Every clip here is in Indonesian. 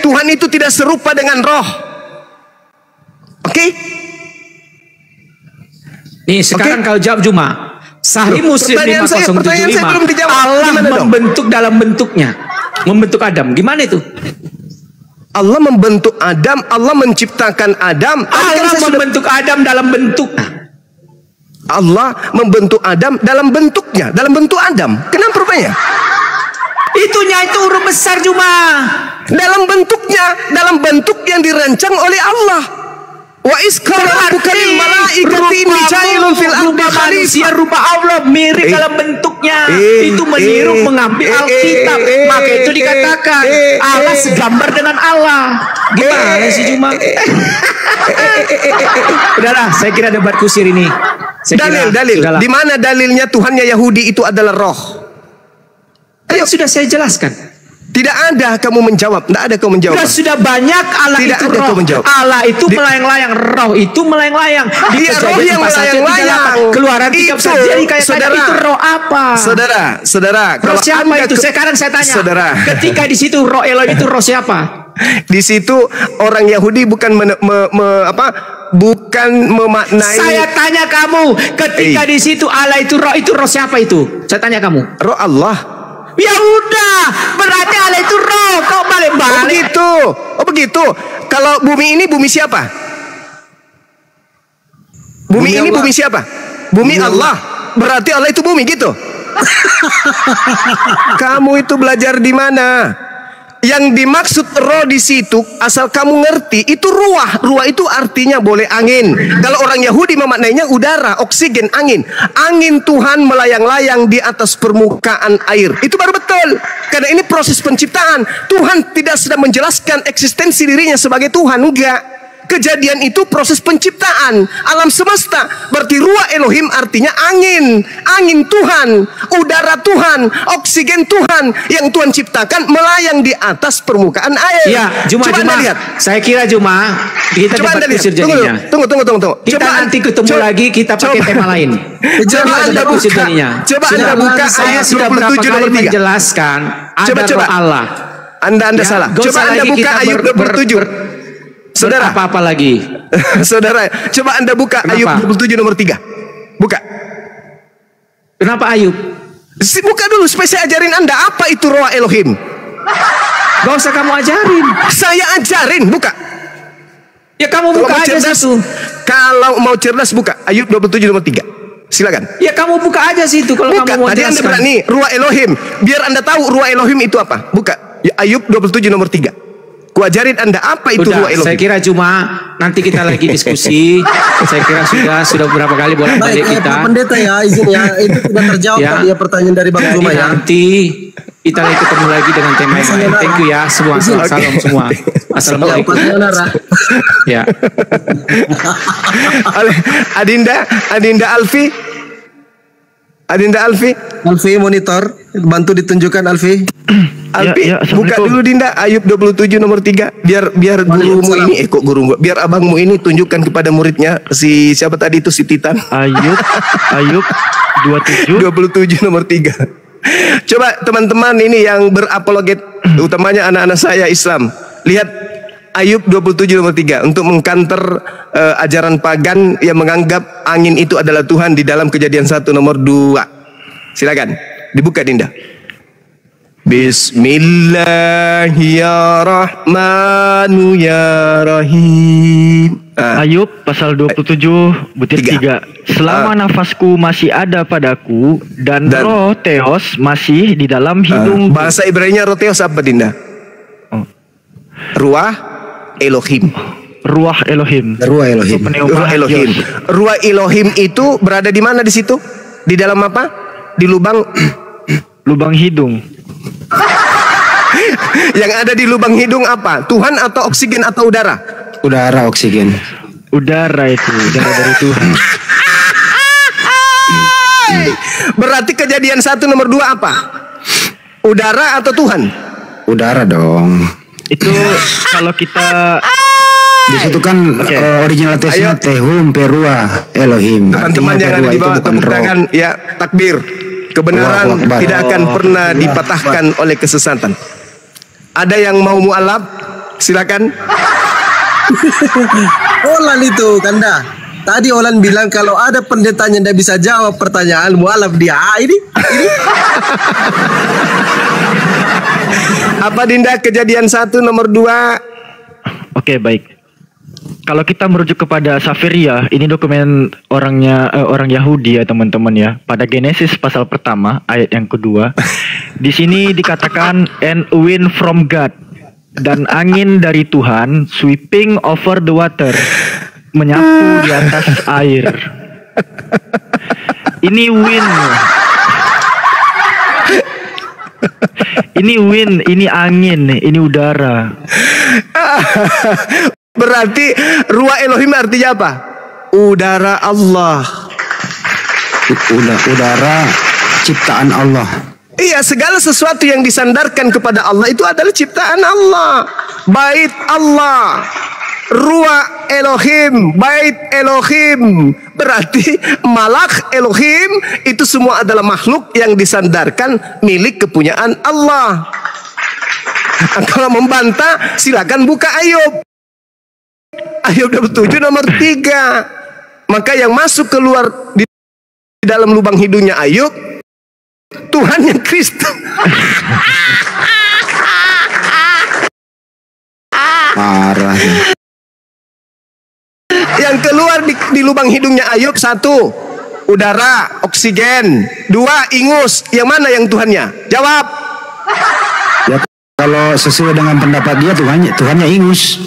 Tuhan itu tidak serupa dengan roh. Oke? Nih sekarang kau jawab Juma. Sahih Muslim 5075. Allah membentuk dalam bentuknya. Membentuk Adam. Gimana itu? Allah membentuk Adam, Allah menciptakan Adam. Allah membentuk Adam dalam bentuknya. Allah membentuk Adam dalam bentuknya, dalam bentuk Adam. Kenapa rupanya? Itunya itu huruf besar Juma. Dalam bentuknya, dalam bentuk yang dirancang oleh Allah. Wa iskala rabbuka lil malaikati inni ja'ilun fil ardi khalifah. Rupa Allah mirip dalam bentuknya. Itu meniru mengambil Alkitab. Maka itu dikatakan Allah segambar dengan Allah. Gimana sih Juma? Udahlah, saya kira debat kusir ini. Dalil. Di mana dalilnya Tuhannya Yahudi itu adalah roh? Ayo, sudah saya jelaskan. Tidak ada kamu menjawab. Tidak ada kamu menjawab. Sudah banyak Allah tidak itu ada roh. Allah itu melayang-layang. Roh itu melayang-layang. Dia roh yang melayang-layang. Keluaran 3 jadi kayak tadi itu roh apa? Saudara. Roh siapa itu? Sekarang saya tanya. Saudara. Ketika di situ roh Elohim itu roh siapa? Di situ orang Yahudi bukan bukan memaknai. Saya tanya kamu, ketika di situ Allah itu roh siapa itu? Saya tanya kamu. Roh Allah. Ya udah, berarti Allah itu roh. Kau balik-balik. Oh begitu. Kalau bumi ini bumi siapa? Bumi ini Allah. Bumi siapa? Bumi Allah. Berarti Allah itu bumi gitu. Kamu itu belajar di mana? Yang dimaksud roh di situ, asal kamu ngerti, itu ruah. Ruah itu artinya boleh angin. Kalau orang Yahudi memaknainya udara, oksigen, angin. Angin Tuhan melayang-layang di atas permukaan air. Itu baru betul. Karena ini proses penciptaan. Tuhan tidak sedang menjelaskan eksistensi dirinya sebagai Tuhan. Enggak. Kejadian itu proses penciptaan alam semesta. Berarti ruah Elohim artinya angin. Angin Tuhan, udara Tuhan, oksigen Tuhan yang Tuhan ciptakan melayang di atas permukaan air. Ya, Juma. Lihat. Saya kira Juma kita coba debat kusir jadinya. Tunggu. Kita nanti ketemu lagi, kita pakai tema lain. Coba Anda buka saya sudah berapa kali menjelaskan ada roh Allah. Anda salah. Coba Anda buka Ayub 27. Saudara, apa lagi? Saudara, coba Anda buka Ayub 27 nomor 3. Buka. Kenapa Ayub? Buka dulu supaya saya ajarin Anda apa itu roh Elohim. Gak usah kamu ajarin. Saya ajarin, buka. Ya kamu buka aja situ. Kalau mau cerdas buka Ayub 27 nomor 3. Silakan. Ya kamu buka aja situ kalau kamu mau jelaskan. Tadi Anda berani ruah Elohim. Biar Anda tahu ruah Elohim itu apa. Buka. Ya, Ayub 27 nomor 3. Ku ajarin Anda apa itu ruah Elohim. Saya kira cuma nanti kita lagi diskusi. Saya kira sudah beberapa kali bolak-balik kita. Pak Pendeta ya, izin ya, itu sudah terjawab tadi ya pertanyaan dari Bang Juma ya. Nanti kita lagi ketemu lagi dengan tema yang lain. Thank you ya semua. Salam semua. Assalamualaikum. Ya. Adinda Alfi monitor, bantu ditunjukkan Alfi. Alfi, buka dulu Dinda Ayub 27 nomor 3. Biar gurumu ini biar abangmu ini tunjukkan kepada muridnya si siapa tadi itu si Titan. Ayub 27 nomor 3. Coba teman-teman ini yang berapologet, utamanya anak-anak saya Islam, lihat Ayub 27 nomor 3 untuk mengkanter ajaran pagan yang menganggap angin itu adalah Tuhan di dalam Kejadian 1 nomor 2. Silakan dibuka Dinda. Bismillahirrahmanirrahim. Ayub pasal 27 butir 3. Selama nafasku masih ada padaku dan roh Theos masih di dalam hidung. Bahasa Ibrani-nya roh Theos apa Dinda? Ruah Elohim. Ruah Elohim. Ruah Elohim itu berada di mana di situ? Di dalam apa? Di lubang hidung. Yang ada di lubang hidung apa? Tuhan atau oksigen atau udara? Udara, oksigen. Udara itu, udara dari Tuhan. Berarti Kejadian 1 nomor 2 apa? Udara atau Tuhan? Udara dong. Itu kalau kita di situ kan original tesnya Tehum Perua Elohim. Teman-teman yang ada di bawah tepuk tangan ya, takbir. Kebenaran tidak akan pernah dipatahkan oleh kesesatan. Ada yang mau mu'alaf? Silakan. Olan itu Kanda. Tadi Olan bilang kalau ada pendetanya tidak bisa jawab pertanyaan mualaf dia. Ini. Apa Dinda kejadian 1 nomor 2? Oke, baik. Kalau kita merujuk kepada Safiria, ini dokumen orang Yahudi ya teman-teman ya. Pada Genesis pasal pertama ayat yang kedua, di sini dikatakan and wind from God, dan angin dari Tuhan sweeping over the water, menyapu di atas air. Ini wind. Ini wind, ini angin, ini udara. Berarti ruah Elohim artinya apa? Udara Allah. Udara ciptaan Allah. Iya, segala sesuatu yang disandarkan kepada Allah itu adalah ciptaan Allah. Bait Allah, ruah Elohim, bait Elohim. Berarti malak Elohim itu semua adalah makhluk yang disandarkan milik kepunyaan Allah. Kalau membantah silakan buka Ayub. Ayub 27 nomor 3. Maka yang masuk keluar di dalam lubang hidungnya Ayub, Tuhan yang Kristus. Parah. Yang keluar di lubang hidungnya Ayub 1, udara, oksigen. 2, ingus. Yang mana yang Tuhannya? Jawab. Ya, kalau sesuai dengan pendapat dia Tuhannya ingus.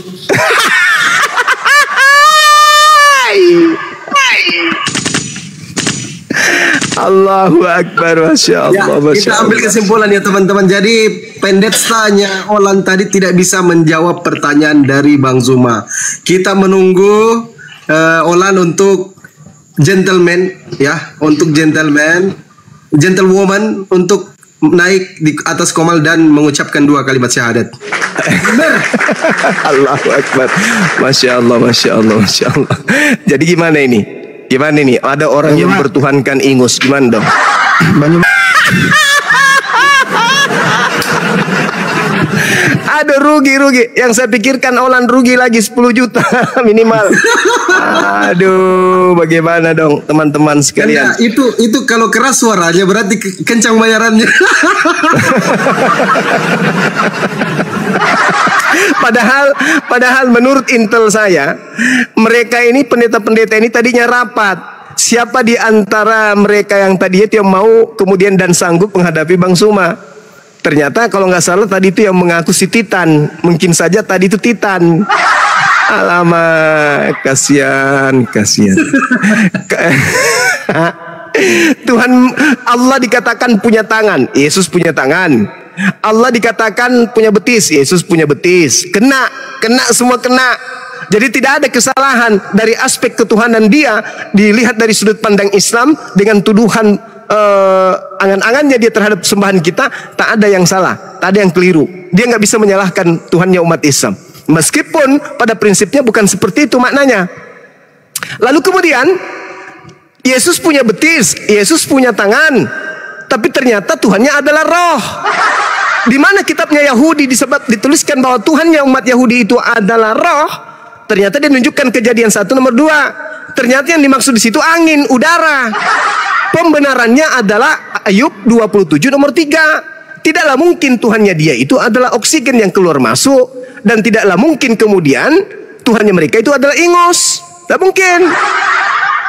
Allahu Akbar, Masya Allah, Ya, kita ambil kesimpulan ya teman-teman. Jadi pendetanya Olan tadi tidak bisa menjawab pertanyaan dari Bang Zuma. Kita menunggu Olan untuk gentleman ya, untuk gentlewoman untuk naik di atas komal dan mengucapkan 2 kalimat syahadat. Allahu Akbar, Masya Allah, Masya Allah, Masya Allah. Jadi gimana ini? Gimana nih? Ada orang yang bertuhankan ingus, gimana dong? Ada rugi. Yang saya pikirkan Olan rugi lagi 10 juta minimal. Aduh, bagaimana dong teman-teman sekalian? Ya, itu kalau keras suaranya berarti kencang bayarannya. Padahal menurut intel saya, mereka ini pendeta-pendeta ini tadinya rapat. Siapa di antara mereka yang tadi itu yang mau kemudian dan sanggup menghadapi Bang Zuma? Ternyata kalau nggak salah tadi itu yang mengaku si Titan. Mungkin saja tadi itu Titan. Alamak, kasihan. Tuhan Allah dikatakan punya tangan, Yesus punya tangan. Allah dikatakan punya betis, Yesus punya betis. Kena semua kena. Jadi tidak ada kesalahan dari aspek ketuhanan dia dilihat dari sudut pandang Islam dengan tuduhan angan-angannya dia terhadap sembahan kita, tak ada yang salah, tak ada yang keliru. Dia nggak bisa menyalahkan Tuhannya umat Islam. Meskipun pada prinsipnya bukan seperti itu maknanya. Lalu kemudian Yesus punya betis, Yesus punya tangan, tapi ternyata Tuhannya adalah roh. Di mana kitabnya Yahudi dituliskan bahwa Tuhannya umat Yahudi itu adalah roh, ternyata dia menunjukkan Kejadian 1 nomor 2. Ternyata yang dimaksud di situ angin, udara. Pembenarannya adalah Ayub 27 nomor 3. Tidaklah mungkin Tuhannya dia itu adalah oksigen yang keluar masuk, dan tidaklah mungkin kemudian Tuhannya mereka itu adalah ingus. Tidak mungkin.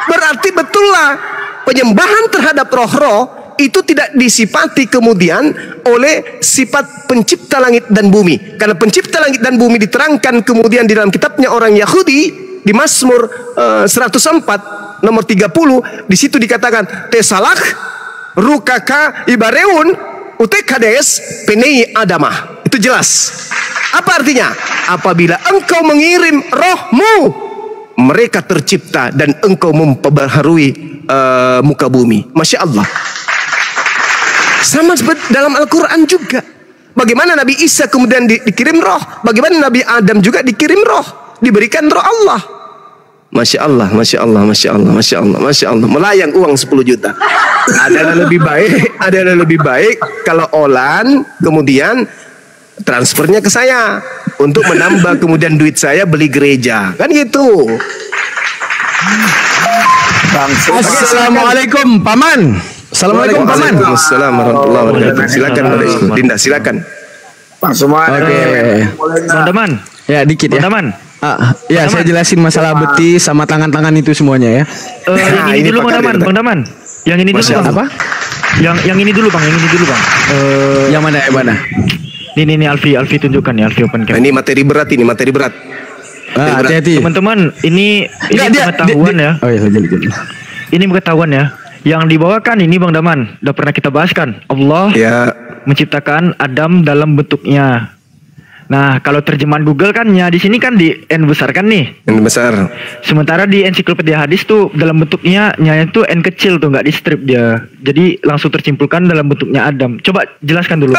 Berarti betullah penyembahan terhadap roh-roh itu tidak disifati kemudian oleh sifat pencipta langit dan bumi. Karena pencipta langit dan bumi diterangkan kemudian di dalam kitabnya orang Yahudi di Mazmur 104 nomor 30. Di situ dikatakan Tesalak rukaka ibareun utekades penei adamah. Itu jelas. Apa artinya? Apabila engkau mengirim rohmu, mereka tercipta dan engkau memperbaharui muka bumi. Masya Allah. Sama seperti dalam Al-Quran juga. Bagaimana Nabi Isa kemudian dikirim roh, bagaimana Nabi Adam juga dikirim roh, diberikan roh Allah. Masya Allah, Masya Allah, Masya Allah, Masya Allah, Masya Allah. Melayang uang 10 juta. Ada yang lebih baik kalau Olan kemudian transfernya ke saya. untuk menambah kemudian duit saya beli gereja. Kan gitu. Assalamualaikum Paman. Assalamualaikum Paman. Waalaikumsalam warahmatullahi wabarakatuh. Silakan Adikku. Dinda silakan. Pak Sumar. Oke. Teman-teman. Ya dikit ya. Teman-teman. Ya saya jelasin masalah betis sama tangan-tangan itu semuanya ya. Yang ini dulu Bang Daman. Yang ini dulu Bang. Apa? Yang ini dulu Bang. Yang mana yang mana? Ini Alfi tunjukkan ya, Alfi open cam. Ini materi berat. Hati-hati. Teman-teman, ini pengetahuan ya. Oh iya, jadi. Ini pengetahuan ya. Yang dibawakan ini Bang Daman, udah pernah kita bahas kan. Allah menciptakan Adam dalam bentuknya. Nah, kalau terjemahan Google kan di sini kan di N besar kan nih. N besar. Sementara di ensiklopedia hadis tuh dalam bentuknya itu N kecil tuh, nggak di strip dia. Jadi langsung tercimpulkan dalam bentuknya Adam. Coba jelaskan dulu.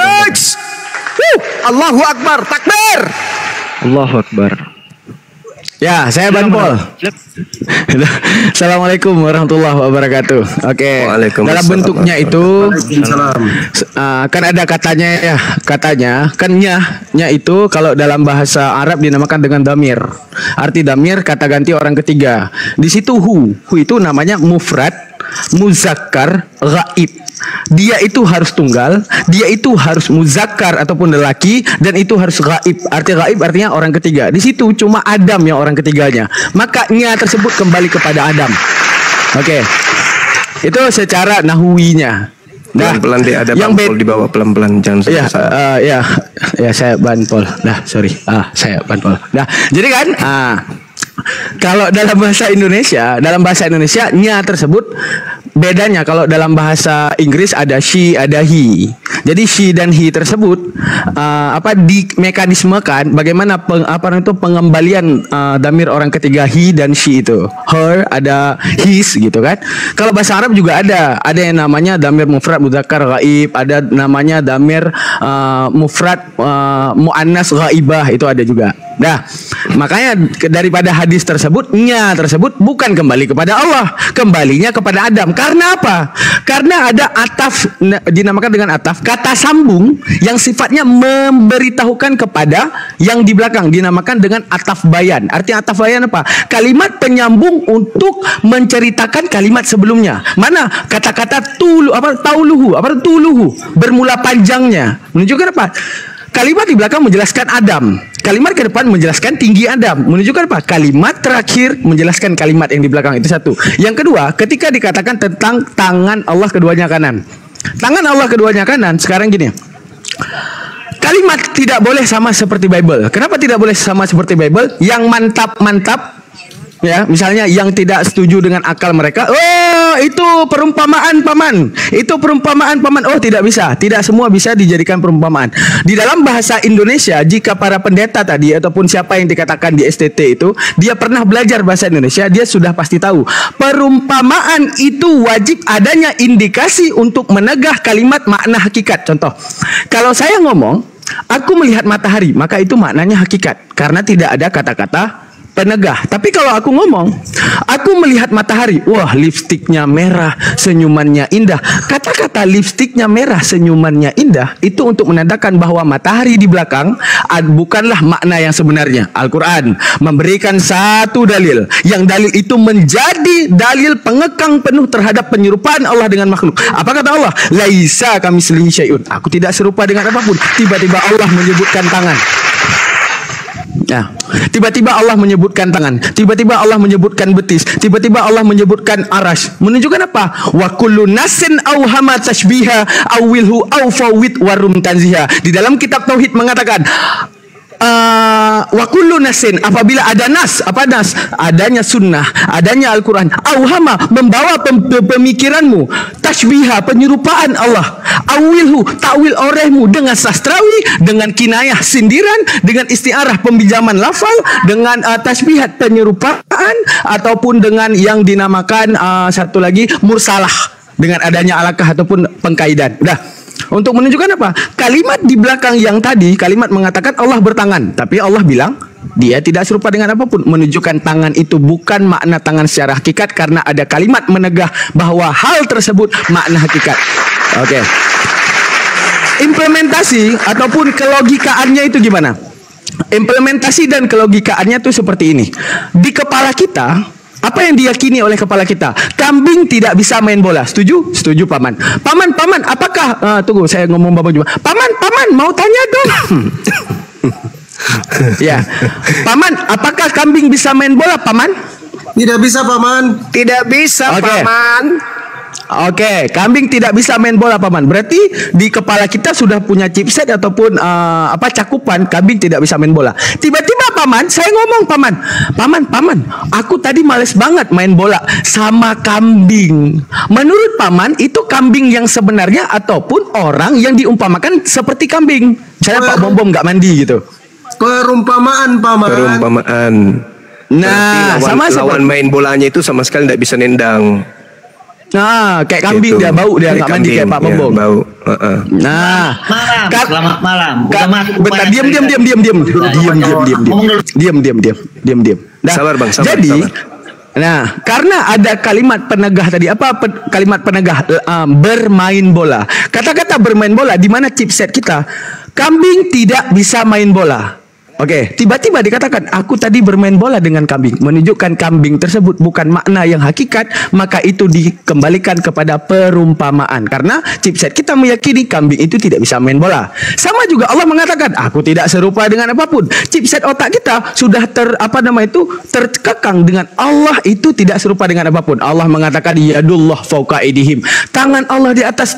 Allahu Akbar, takbir. Allahu Akbar. Ya, saya Banpol. Assalamualaikum warahmatullahi wabarakatuh. Oke. Dalam bentuknya itu kan ada katanya kan nya itu kalau dalam bahasa Arab dinamakan dengan damir. Arti damir kata ganti orang ketiga. Di situ hu itu namanya mufrad, muzakkar, ghaib. Dia itu harus tunggal, dia itu harus muzakkar ataupun lelaki, dan itu harus gaib. Arti gaib artinya orang ketiga. Di situ cuma Adam yang orang ketiganya. Makanya tersebut kembali kepada Adam. Oke. Itu secara nahwinya. Pelan-pelan deh, ada Banpol di bawah, pelan-pelan jangan susah. Ya saya Banpol. Sorry. Saya Banpol. Jadi kan kalau dalam bahasa Indonesia nya tersebut bedanya. Kalau dalam bahasa Inggris ada she, ada he. Jadi she dan he tersebut dimekanismekan bagaimana pengembalian damir orang ketiga he dan she itu. Her ada his gitu kan. Kalau bahasa Arab juga ada yang namanya damir mufrad mudzakkar ghaib, ada namanya damir mufrad muannas ghaibah, itu ada juga. Nah, makanya daripada hadis tersebut, nya tersebut bukan kembali kepada Allah, kembalinya kepada Adam. Karena apa? Karena ada ataf, dinamakan dengan ataf, kata sambung yang sifatnya memberitahukan kepada yang di belakang, dinamakan dengan ataf bayan. Arti ataf bayan apa? Kalimat penyambung untuk menceritakan kalimat sebelumnya. Mana kata-kata tauluhu, bermula panjangnya. Menunjukkan apa? Kalimat di belakang menjelaskan Adam, kalimat ke depan menjelaskan tinggi Adam. Menunjukkan apa? Kalimat terakhir menjelaskan kalimat yang di belakang. Itu satu. Yang kedua, ketika dikatakan tentang tangan Allah keduanya kanan. Tangan Allah keduanya kanan, sekarang gini. Kalimat tidak boleh sama seperti Bible. Kenapa tidak boleh sama seperti Bible? Yang mantap-mantap, ya, misalnya yang tidak setuju dengan akal mereka, itu perumpamaan paman. Oh, tidak bisa. Tidak semua bisa dijadikan perumpamaan. Di dalam bahasa Indonesia, jika para pendeta tadi ataupun siapa yang dikatakan di STT itu, dia pernah belajar bahasa Indonesia, dia sudah pasti tahu. Perumpamaan itu wajib adanya indikasi untuk menegah kalimat makna hakikat. Contoh, kalau saya ngomong, aku melihat matahari, maka itu maknanya hakikat. Karena tidak ada kata-kata penegah. Tapi kalau aku ngomong, aku melihat matahari, wah lipstiknya merah, senyumannya indah. Kata-kata lipstiknya merah, senyumannya indah itu untuk menandakan bahwa matahari di belakang bukanlah makna yang sebenarnya. Al-Quran memberikan satu dalil, yang dalil itu menjadi dalil pengekang penuh terhadap penyerupaan Allah dengan makhluk. Apa kata Allah? Laisa kamitslihi syai'un. Aku tidak serupa dengan apapun. Tiba-tiba Allah menyebutkan tangan. Nah, tiba-tiba Allah menyebutkan tangan, tiba-tiba Allah menyebutkan betis, tiba-tiba Allah menyebutkan arash. Menunjukkan apa? Wa kullu nasin auhama tashbiha awilhu awfawit warum tanziha. Di dalam kitab tauhid mengatakan wa kullu nasin, apabila ada nas, apa nas? Adanya sunnah, adanya Al-Quran. Auhama, membawa pemikiranmu, tashbiha, penyerupaan Allah. Awilhu, takwil orehmu dengan sastrawi, dengan kinayah, sindiran, dengan istiarah, pembijaman lafal, dengan tashbihat, penyerupaan, ataupun dengan yang dinamakan satu lagi mursalah, dengan adanya alakah ataupun pengkaidan. Untuk menunjukkan apa? Kalimat di belakang yang tadi, kalimat mengatakan Allah bertangan, tapi Allah bilang dia tidak serupa dengan apapun. Menunjukkan tangan itu bukan makna tangan secara hakikat, karena ada kalimat menegah bahwa hal tersebut makna hakikat. Oke. Implementasi ataupun kelogikaannya itu gimana? implementasi dan kelogikaannya tuh seperti ini. Di kepala kita, apa yang diyakini oleh kepala kita? Kambing tidak bisa main bola. Setuju? Setuju, Paman. Paman, apakah tunggu, saya ngomong Bapak juga. Paman, mau tanya dong. Ya. Paman, apakah kambing bisa main bola, Paman? Tidak bisa, Paman. Tidak bisa, Paman. Oke, kambing tidak bisa main bola, Paman. Berarti di kepala kita sudah punya chipset ataupun cakupan kambing tidak bisa main bola. Tiba-tiba Paman, saya ngomong Paman, aku tadi males banget main bola sama kambing. Menurut Paman, itu kambing yang sebenarnya ataupun orang yang diumpamakan seperti kambing. Saya Pak Bom nggak mandi gitu. Perumpamaan, Paman. Perumpamaan. Nah, lawan main bolanya itu sama sekali tidak bisa nendang. Nah, kayak kambing dia bau, dia nggak mandi kayak Pak Bom. Bau. Nah, Selamat malam. Bentar, diam. Nah, sabar Bang, sabar. Nah, karena ada kalimat penegah tadi, kalimat penegah bermain bola. Kata-kata bermain bola di mana chipset kita, kambing tidak bisa main bola. Oke, tiba-tiba dikatakan aku tadi bermain bola dengan kambing, menunjukkan kambing tersebut bukan makna yang hakikat, maka itu dikembalikan kepada perumpamaan karena chipset kita meyakini kambing itu tidak bisa main bola. Sama juga Allah mengatakan aku tidak serupa dengan apapun. Chipset otak kita sudah terkekang dengan Allah itu tidak serupa dengan apapun. Allah mengatakan yadullah fauqa aydihim. Tangan Allah di atas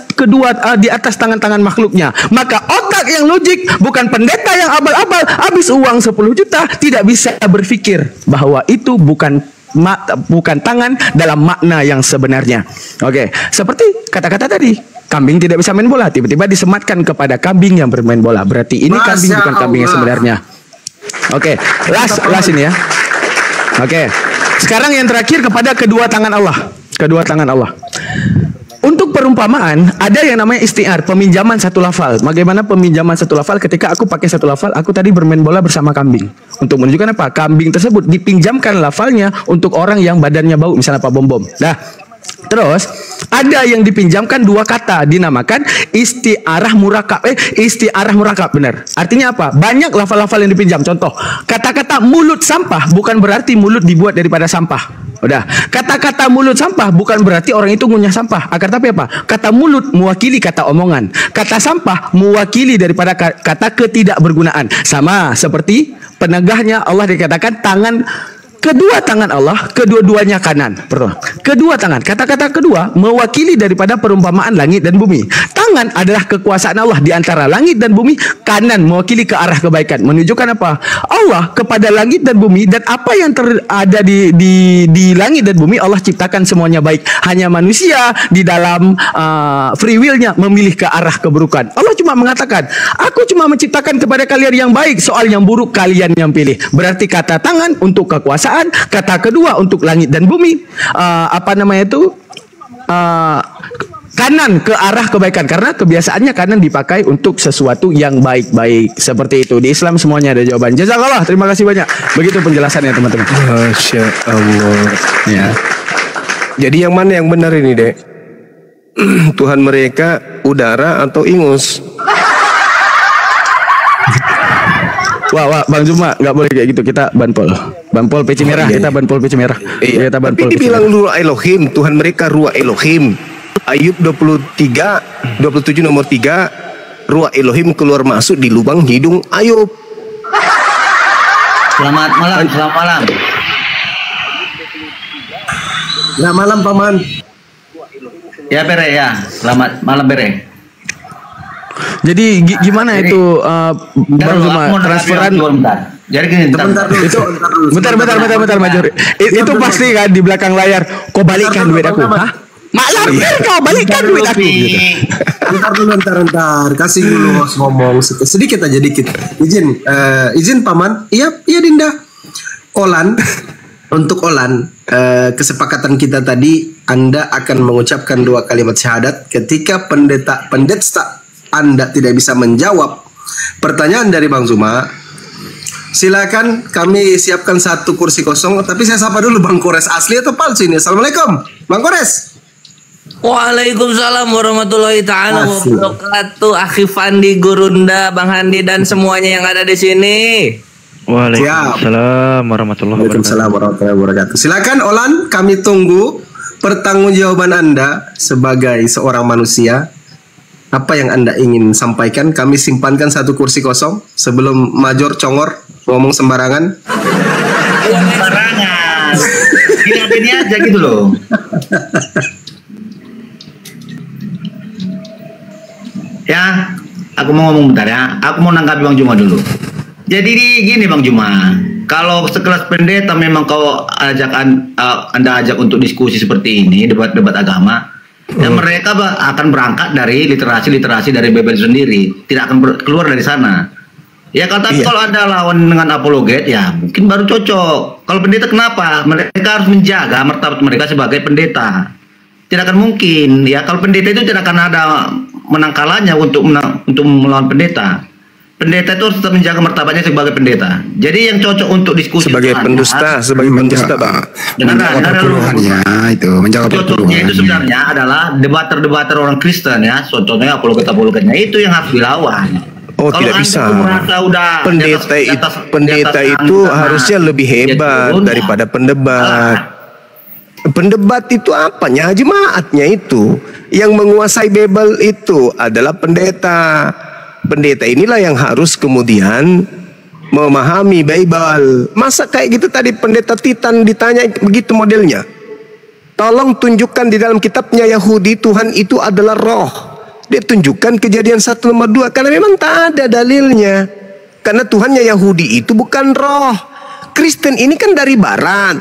di atas tangan-tangan makhluknya. Maka otak yang logik, bukan pendeta yang abal-abal habis uang 10 juta tidak bisa berpikir bahwa itu bukan tangan dalam makna yang sebenarnya. Oke, seperti kata-kata tadi, kambing tidak bisa main bola, tiba-tiba disematkan kepada kambing yang bermain bola. Berarti ini kambing bukan kambing yang sebenarnya. Oke, last ini ya. Oke, sekarang yang terakhir kepada kedua tangan Allah. Kedua tangan Allah. Untuk perumpamaan ada yang namanya isti'ar, peminjaman satu lafal. Bagaimana peminjaman satu lafal? Ketika aku pakai satu lafal, aku tadi bermain bola bersama kambing. Untuk menunjukkan apa? Kambing tersebut dipinjamkan lafalnya untuk orang yang badannya bau, misalnya Pak Bom. Nah, terus ada yang dipinjamkan dua kata, dinamakan isti'arah murakab. Isti'arah murakab, benar. Artinya apa? Banyak lafal-lafal yang dipinjam. Contoh, kata-kata mulut sampah bukan berarti mulut dibuat daripada sampah. Udah, kata-kata mulut sampah bukan berarti orang itu ngunyah sampah. Akan tapi apa? Kata mulut mewakili kata omongan. Kata sampah mewakili daripada kata ketidakbergunaan. Sama seperti penegahnya Allah dikatakan tangan. Kedua tangan Allah, kedua-duanya kanan. Kedua tangan, kata-kata kedua mewakili daripada perumpamaan langit dan bumi. Tangan adalah kekuasaan Allah di antara langit dan bumi. Kanan mewakili ke arah kebaikan. Menunjukkan apa? Allah kepada langit dan bumi, dan apa yang ada di langit dan bumi Allah ciptakan semuanya baik. Hanya manusia di dalam free will-nya memilih ke arah keburukan. Allah cuma mengatakan, aku cuma menciptakan kepada kalian yang baik, soal yang buruk kalian yang pilih. Berarti kata tangan untuk kekuasaan, kata kedua untuk langit dan bumi, kanan ke arah kebaikan, karena kebiasaannya kanan dipakai untuk sesuatu yang baik-baik. Seperti itu. Di Islam semuanya ada jawaban. Jazakallah, terima kasih banyak. Begitu penjelasannya teman-teman. Masya Allah. Ya. Jadi yang mana yang benar ini, Dek? Tuhan mereka udara atau ingus? Wah, Bang Zuma nggak boleh kayak gitu. Kita banpol peci merah. Kita banpol peci merah. Iya. Tapi dibilang Ruah Elohim, Tuhan mereka Ruah Elohim. Ayub 27 nomor 3, Ruah Elohim keluar masuk di lubang hidung Ayub. Selamat malam. Selamat malam, Paman. Ya, Bere ya. Selamat malam, Bere. Jadi gimana itu Bang Zuma transferan? Jadi gini, bentar Major. Itu pasti kan di belakang layar. Kau balikkan duit aku, hah? Malam kau balikkan duit aku. Gitu. Bentar. Kasih dulu host ngomong sedikit aja dikit. Izin Paman. Iya Dinda. Untuk Olan, kesepakatan kita tadi, Anda akan mengucapkan 2 kalimat syahadat ketika pendeta Anda tidak bisa menjawab pertanyaan dari Bang Zuma. Silakan, kami siapkan 1 kursi kosong. Tapi saya sapa dulu Bang Kores, asli atau palsu ini. Assalamualaikum Bang Kores. Waalaikumsalam warahmatullahi ta'ala wabarakatuh. Akhi Fandi, Gurunda, Bang Handi dan semuanya yang ada di sini. Waalaikumsalam warahmatullahi wabarakatuh. Waalaikumsalam warahmatullahi wabarakatuh. Silakan Olan, kami tunggu pertanggungjawaban Anda sebagai seorang manusia. Apa yang Anda ingin sampaikan? Kami simpankan satu kursi kosong sebelum Major Congor ngomong sembarangan. Sembarangan. Gini aja gitu loh. Ya, aku mau ngomong bentar ya. Aku mau nanggapi Bang Juma dulu. Jadi gini Bang Juma, kalau sekelas pendeta memang kau Anda ajak untuk diskusi seperti ini, debat-debat agama, dan mereka akan berangkat dari literasi dari Bible sendiri, tidak akan keluar dari sana. Ya kalau Anda lawan dengan apologet, ya mungkin baru cocok. Kalau pendeta kenapa? Mereka harus menjaga martabat mereka sebagai pendeta. Tidak akan mungkin, ya kalau pendeta itu tidak akan ada menang kalahnya untuk melawan pendeta. Pendeta itu harus tetap menjaga martabatnya sebagai pendeta. Jadi yang cocok untuk diskusi sebagai pendusta, Pak. Menjaga perpuluhannya itu, menjaga cocoknya itu sebenarnya adalah debater orang Kristen ya. Contohnya apologetnya itu yang harus dilawan. Oh, tidak bisa. Pendeta itu harusnya lebih hebat daripada pendebat. Pendebat itu apanya? Jemaatnya itu. Yang menguasai Bible itu adalah pendeta. Pendeta inilah yang harus kemudian memahami Bible. Masa kayak gitu tadi pendeta Titan ditanya begitu modelnya. Tolong tunjukkan di dalam kitabnya Yahudi Tuhan itu adalah roh. Dia tunjukkan Kejadian 1:2 karena memang tak ada dalilnya. Karena Tuhannya Yahudi itu bukan roh. Kristen ini kan dari barat.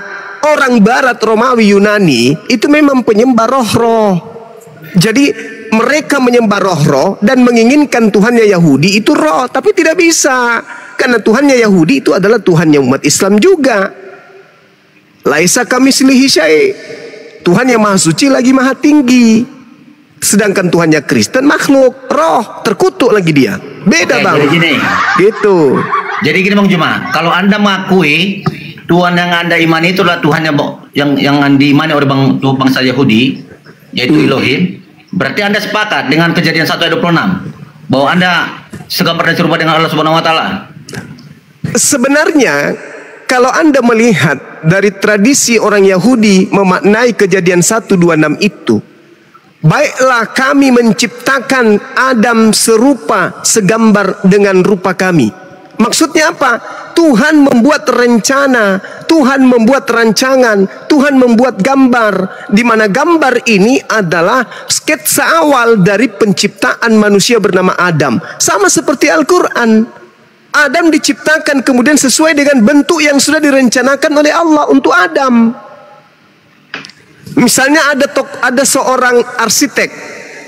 Orang barat Romawi Yunani itu memang penyembah roh-roh. Jadi mereka menyembah roh-roh dan menginginkan Tuhannya Yahudi itu roh, tapi tidak bisa. Karena Tuhannya Yahudi itu adalah Tuhannya umat Islam juga. Laisa kamislihi syai'. Tuhan yang maha suci lagi maha tinggi. Sedangkan Tuhannya Kristen makhluk, roh, terkutuk lagi dia. Beda Bang. Jadi gini. Gitu. Jadi gini Bang Juma, kalau Anda mengakui Tuhan yang Anda imani itu adalah Tuhan yang diimani oleh bangsa Yahudi, yaitu Elohim, berarti Anda sepakat dengan Kejadian 1 ayat 26 bahwa Anda segambar dan serupa dengan Allah Subhanahu wa taala. Sebenarnya kalau Anda melihat dari tradisi orang Yahudi memaknai Kejadian 1:26 itu, baiklah kami menciptakan Adam serupa segambar dengan rupa kami. Maksudnya apa? Tuhan membuat rencana, Tuhan membuat rancangan, Tuhan membuat gambar, di mana gambar ini adalah sketsa awal dari penciptaan manusia bernama Adam. Sama seperti Al-Quran. Adam diciptakan kemudian sesuai dengan bentuk yang sudah direncanakan oleh Allah untuk Adam. Misalnya ada seorang arsitek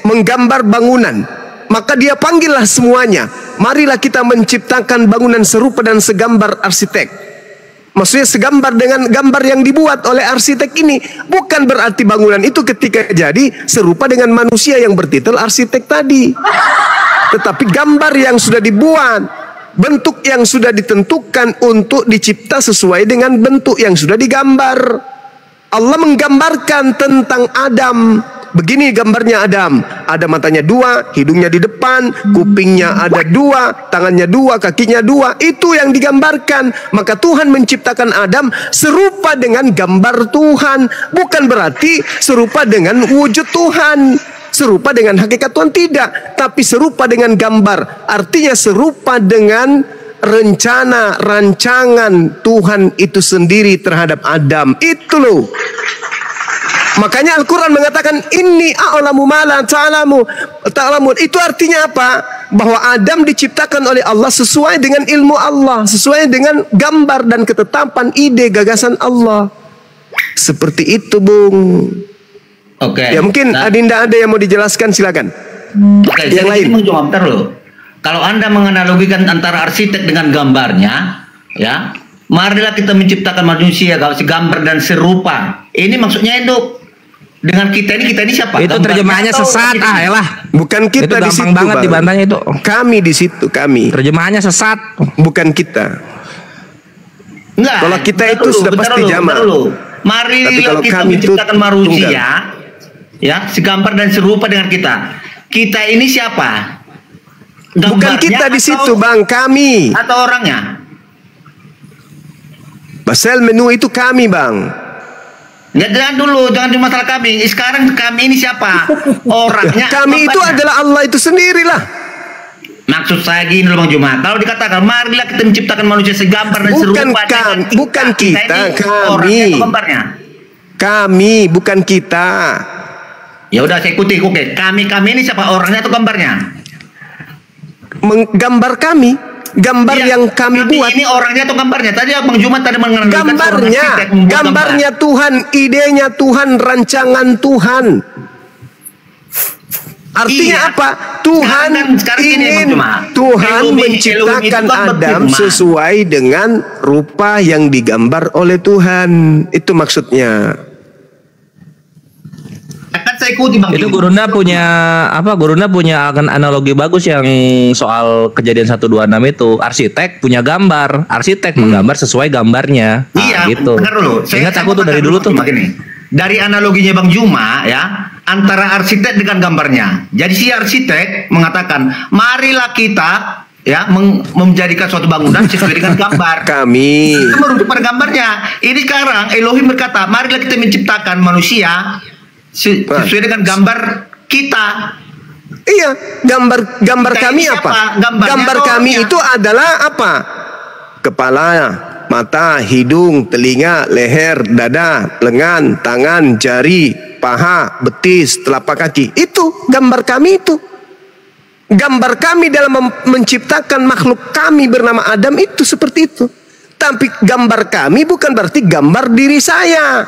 menggambar bangunan, maka dia panggillah semuanya. Marilah kita menciptakan bangunan serupa dan segambar arsitek. Maksudnya segambar dengan gambar yang dibuat oleh arsitek ini. Bukan berarti bangunan itu ketika jadi serupa dengan manusia yang bertitel arsitek tadi. Tetapi gambar yang sudah dibuat, bentuk yang sudah ditentukan untuk dicipta sesuai dengan bentuk yang sudah digambar. Allah menggambarkan tentang Adam. Begini gambarnya Adam. Ada matanya 2, hidungnya di depan, kupingnya ada 2, tangannya 2, kakinya 2. Itu yang digambarkan. Maka Tuhan menciptakan Adam serupa dengan gambar Tuhan. Bukan berarti serupa dengan wujud Tuhan, serupa dengan hakikat Tuhan, tidak. Tapi serupa dengan gambar. Artinya serupa dengan rencana, rancangan Tuhan itu sendiri terhadap Adam. Itu loh. Makanya Al-Quran mengatakan inni a'lamu ma la ta'lamun. Itu artinya apa? Bahwa Adam diciptakan oleh Allah sesuai dengan ilmu Allah, sesuai dengan gambar dan ketetapan ide gagasan Allah. Seperti itu, Bung. Oke. Ya mungkin Adinda ada yang mau dijelaskan, silakan. Oke, yang lain. Bentar loh. Kalau Anda menganalogikan antara arsitek dengan gambarnya, ya, marilah kita menciptakan manusia gambar dan serupa. Ini maksudnya itu dengan kita ini siapa? Itu terjemahannya sesat, elah. Bukan kita di situ, gampang banget dibantahnya itu. Kami di situ, kami. Terjemahannya sesat. Bukan kita. Enggak. Kalau kita itu sudah pasti jamak. Mari kita menciptakan manusia, ya, segambar dan serupa dengan kita. Kita ini siapa? Bukan kita di situ, Bang, kami. Atau orangnya? Masalah menu itu kami, Bang. Ya, jangan dulu, jangan di masalah kami. Sekarang kami ini siapa? Orangnya. Kami itu adalah Allah itu sendirilah. Maksud saya gini loh Bang Juma. Kalau dikatakan marilah kita menciptakan manusia segambar dan serupa dengan kita. Bukan kita, kami. Orangnya atau gambarnya? Kami, bukan kita. Ya udah saya ikuti. Oke. Kami ini siapa? Orangnya atau gambarnya? Menggambar kami. Gambar Ya, yang kami buat. Ini orangnya atau gambarnya? Tadi Bang Juma tadi mengenalkan Gambarnya Tuhan, idenya Tuhan, rancangan Tuhan. Artinya Iya. apa? Tuhan sekarang gini, ingin Bang Juma. Tuhan Elohim menciptakan itu kan Adam berfirman. sesuai dengan rupa yang digambar oleh Tuhan. Itu maksudnya. Kan saya ikuti Bang Itu Juma. Gurunda punya apa? Gurunda punya analogi bagus yang soal kejadian 126 itu. Arsitek punya gambar, arsitek menggambar sesuai gambarnya. Iya, gitu. benar dulu. Ingat aku tuh dari dulu tuh. Begini. Dari analoginya Bang Juma ya, antara arsitek dengan gambarnya. Jadi si arsitek mengatakan, marilah kita ya menjadikan suatu bangunan sesuai dengan gambar. Kami. Itu merujuk pada gambarnya. Ini sekarang Elohim berkata, marilah kita menciptakan manusia sesuai dengan gambar kita. Iya, gambar Kita kami ini siapa? apa? Gambarnya Gambar atau kami orangnya? itu adalah apa? Kepala, mata, hidung, telinga, leher, dada, lengan, tangan, jari, paha, betis, telapak kaki. Itu gambar kami itu. Gambar kami dalam menciptakan makhluk kami bernama Adam itu seperti itu. Tapi gambar kami bukan berarti gambar diri saya.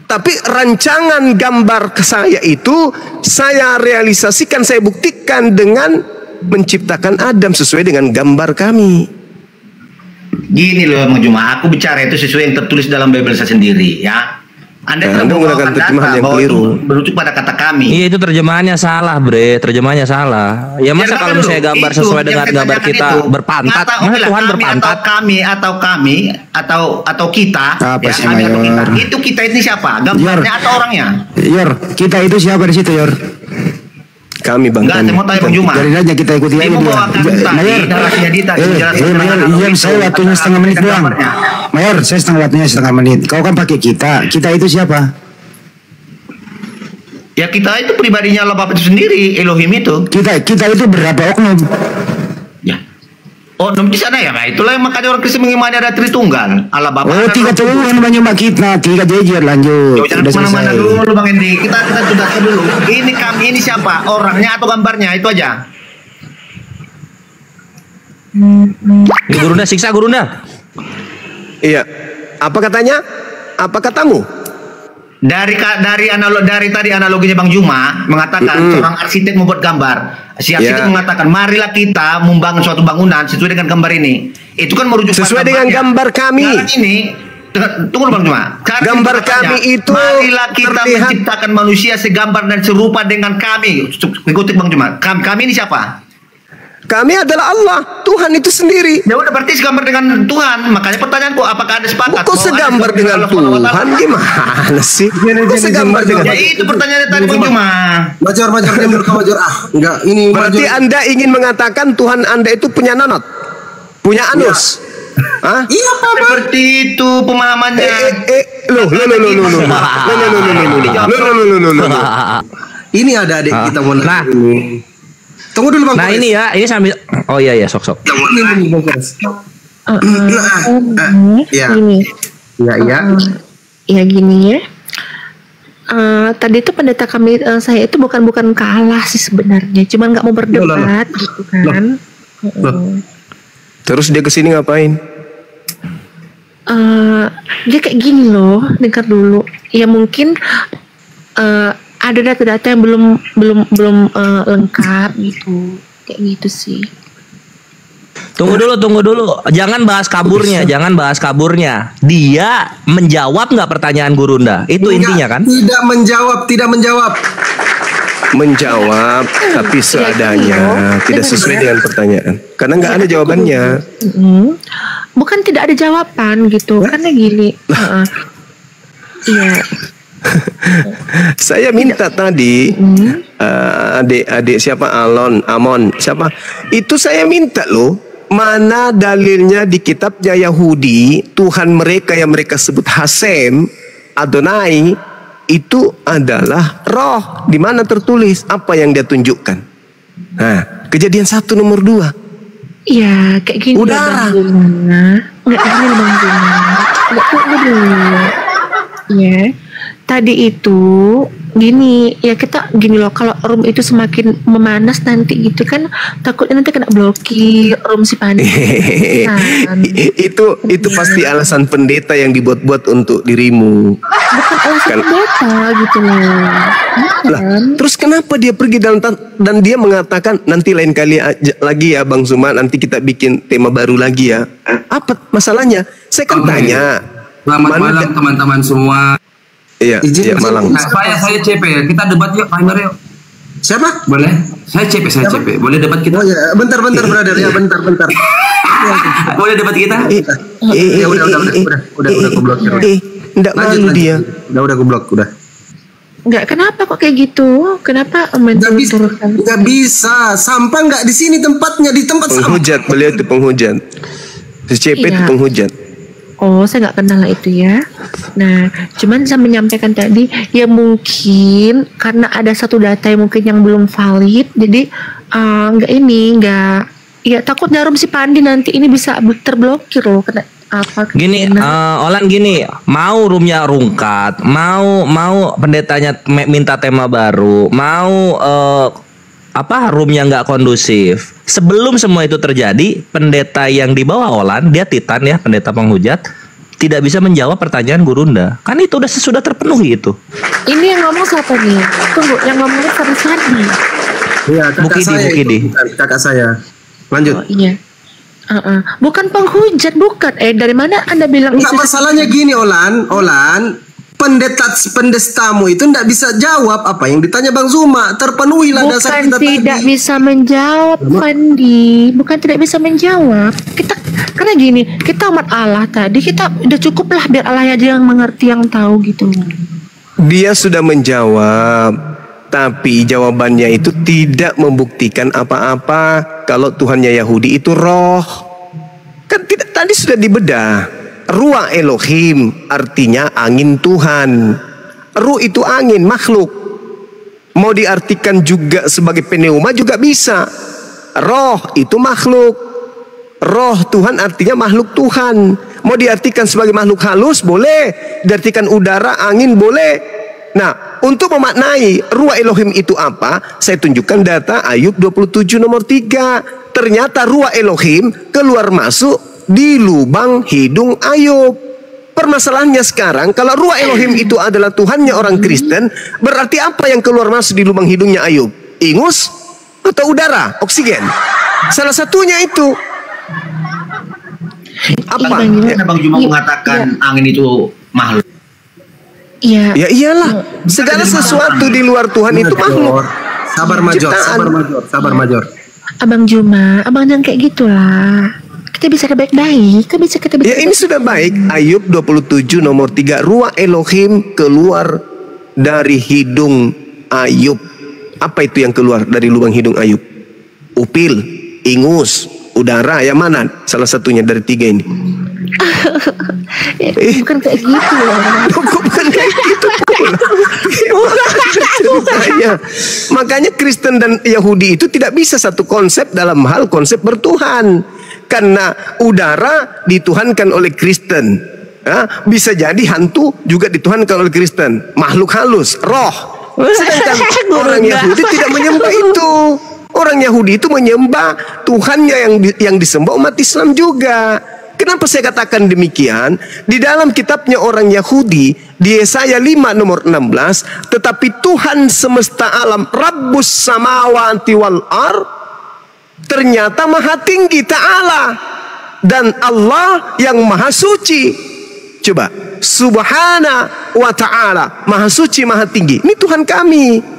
Tapi rancangan gambar saya itu saya realisasikan, saya buktikan dengan menciptakan Adam sesuai dengan gambar kami. Gini loh Bang Juma, aku bicara itu sesuai yang tertulis dalam Bible saya sendiri ya. Anda Anda menggunakan terjemahan yang bahwa keliru. itu merujuk pada kata kami. Iya itu terjemahannya salah, Bre. Terjemahannya salah. Ya masa kalau misalnya gambar sesuai dengan gambar kita berpantat, masa Tuhan berpantat? Atau kita, Apa sih, kami atau kita. Mayor? Itu kita ini siapa? Gambarnya atau orangnya? Yor, kita itu siapa di situ, Yor? Kami Bang Enggak, kami. saya mau tanya Bang Juma. Dari aja kita ikuti Dia aja dia. membawakan tadi Mayor, narasinya Dita, menjelaskan Mayor, dengan iya itu, saya waktunya setengah menit doang. gambarnya. Mayor, saya setengah menit. Kau kan pakai kita. Kita itu siapa? Ya kita itu pribadinya Allah Bapa itu sendiri, Elohim itu. Kita itu berapa oknum? Ya. Oh, di sana ya, Pak. Itulah yang makanya orang Kristen mengimani ada Tritunggal, Allah Bapa. Oh, Anak, tiga Roh Kudus. Tuhan banyak kita, tiga jejer lanjut. Yo, jangan Sudah kemana-mana selesai. dulu Bang Endi. Kita sudah dulu. Ini kami ini siapa? Orangnya atau gambarnya? Itu aja. Ini Gurunda siksa Gurunda. Iya. Apa katanya? Apa katamu? Dari tadi analoginya Bang Juma mengatakan seorang arsitek membuat gambar. Si arsitek Ya. mengatakan marilah kita membangun suatu bangunan sesuai dengan gambar ini. Itu kan merujuk Sesuai pada dengan gambarnya. gambar kami. Sekarang ini tunggu Bang Juma. Sekarang Gambar ini bertanya, kami itu marilah kita terlihat- menciptakan manusia segambar dan serupa dengan kami. Ikuti Bang Juma. Kami ini siapa? Kami adalah Allah, Tuhan itu sendiri. Ya udah berarti segambar dengan Tuhan. Makanya pertanyaanku, apakah ada sepakat? Kok bahwa ada segambar dengan Allah Subhanahu wa Ta'ala? Tuhan? Gimana sih? Kok segambar dengan Ya itu pertanyaannya tadi Bang Juma. Major dia menurut Major. Enggak, ini Berarti Major. Anda ingin mengatakan Tuhan Anda itu punya nonot? Punya anus? Hah? Iya, Pak. Seperti itu pemahamannya. Ini ada adik kita mau Nah. ini. Tunggu dulu Bang. Nah Kores. ini ya, ini sambil. Oh iya sok. Ini Bang Kores. Ya. Gini, Ya. ya gini ya. Tadi itu pendeta kami saya itu bukan kalah sih sebenarnya, cuman nggak mau berdebat gitu kan. Terus dia kesini ngapain? Dia kayak gini loh, dengar dulu. Ya mungkin ada data-data yang belum lengkap gitu, kayak gitu sih. Tunggu dulu. Jangan bahas kaburnya. Dia menjawab nggak pertanyaan Gurunda? Itu intinya kan? Tidak menjawab. Menjawab, tapi seadanya, tidak sesuai dengan pertanyaan. Karena nggak ada jawabannya. Bukan tidak ada jawaban gitu, karena gini. Iya. Saya minta tadi adik siapa Amon siapa itu saya minta loh mana dalilnya di kitabnya Yahudi Tuhan mereka yang mereka sebut Hasem, Adonai itu adalah roh? Di mana tertulis? Apa yang dia tunjukkan? Nah, Kejadian 1 nomor 2. Ya, kayak gini. Udara. Enggak gini Bang Juma. Enggak tunggu dulu. Ya. Tadi itu gini, ya kita gini loh, kalau room itu semakin memanas nanti gitu kan, takutnya nanti kena blokir room si Pandi. Itu pasti alasan pendeta yang dibuat-buat untuk dirimu. Bukan alasan pendeta gitu loh. Lah, terus kenapa dia pergi dan dia mengatakan nanti lain kali lagi ya Bang Zuma, nanti kita bikin tema baru lagi ya. Apa masalahnya? Saya kan tanya. Selamat malam teman-teman semua. Iya, Malang. Saya CP ya. Kita debat yuk, Timer yuk. Siapa? Boleh? Saya CP. Boleh debat kita? Oh ya, bentar brother ya, bentar. Boleh debat kita? Ya udah gue blokir. Enggak malu dia. Udah gue blok, udah. Enggak, kenapa kok kayak gitu? Kenapa menurunkan? Enggak bisa. Sampah enggak di sini tempatnya, di tempat penghujat. Beliau itu penghujat. Si CP itu penghujat. Oh, saya nggak kenal lah itu ya. Nah, cuman saya menyampaikan tadi, ya mungkin karena ada satu data yang mungkin yang belum valid, jadi ya takutnya room si Pandi nanti ini bisa terblokir loh. Kena apa? Gini, Olan gini, mau roomnya rungkat, mau pendetanya minta tema baru, mau roomnya nggak kondusif. Sebelum semua itu terjadi, pendeta yang di bawah Olan, dia Titan ya, pendeta penghujat, tidak bisa menjawab pertanyaan Gurunda. Kan itu sudah terpenuhi itu. Ini yang ngomong siapa nih? Tunggu, yang ngomongnya Sadi. Iya, Mukidi. Kakak saya. Lanjut. Oh, iya. Bukan penghujat, bukan. Dari mana Anda bilang itu? Masalahnya gini, Olan. Pendestamu itu tidak bisa jawab apa yang ditanya Bang Zuma. Terpenuhilah dasar kita tadi. Bukan tidak bisa menjawab, Pandi. Bukan tidak bisa menjawab. Karena gini, kita umat Allah tadi, kita udah cukup lah biar Allah aja yang mengerti, yang tahu gitu. Dia sudah menjawab, tapi jawabannya itu tidak membuktikan apa-apa kalau Tuhannya Yahudi itu roh. Kan tidak, tadi sudah dibedah. Ruah Elohim artinya angin Tuhan. Ruh itu angin, makhluk. Mau diartikan juga sebagai pneuma juga bisa. Roh itu makhluk. Roh Tuhan artinya makhluk Tuhan. Mau diartikan sebagai makhluk halus boleh. Diartikan udara, angin boleh. Nah, untuk memaknai ruah Elohim itu apa, saya tunjukkan data Ayub 27 nomor 3. Ternyata ruah Elohim keluar masuk di lubang hidung Ayub. Permasalahannya sekarang, kalau ruah Elohim itu adalah Tuhannya orang Kristen, berarti apa yang keluar masuk di lubang hidungnya Ayub? Ingus atau udara, oksigen? Salah satunya itu. Apa? Bang Juma mengatakan angin itu makhluk. Iya. Ya iyalah, segala sesuatu di luar Tuhan itu makhluk. Sabar major. Abang Juma, abang jangan kayak gitulah. Kita bisa baik-baik, kita bisa. Ya ini sudah baik. Ayub 27 nomor 3, ruah Elohim keluar dari hidung Ayub. Apa itu yang keluar dari lubang hidung Ayub? Upil, ingus, udara, yang mana? Salah satunya dari 3 ini. Bukan kayak gitu loh. Bukan kayak gitu. Makanya Kristen dan Yahudi itu tidak bisa satu konsep dalam hal konsep bertuhan. Karena udara dituhankan oleh Kristen, ya, bisa jadi hantu juga dituhankan oleh Kristen, makhluk halus, roh. Sedangkan orang Yahudi tidak menyembah itu. Orang Yahudi itu menyembah Tuhannya yang disembah umat Islam juga. Kenapa saya katakan demikian? Di dalam kitabnya orang Yahudi, di Yesaya 5 nomor 16, tetapi Tuhan semesta alam, Rabbus samawati wal ardh, ternyata maha tinggi ta'ala, dan Allah yang maha suci. Coba, subhana wa ta'ala, maha suci maha tinggi. Ini Tuhan kami.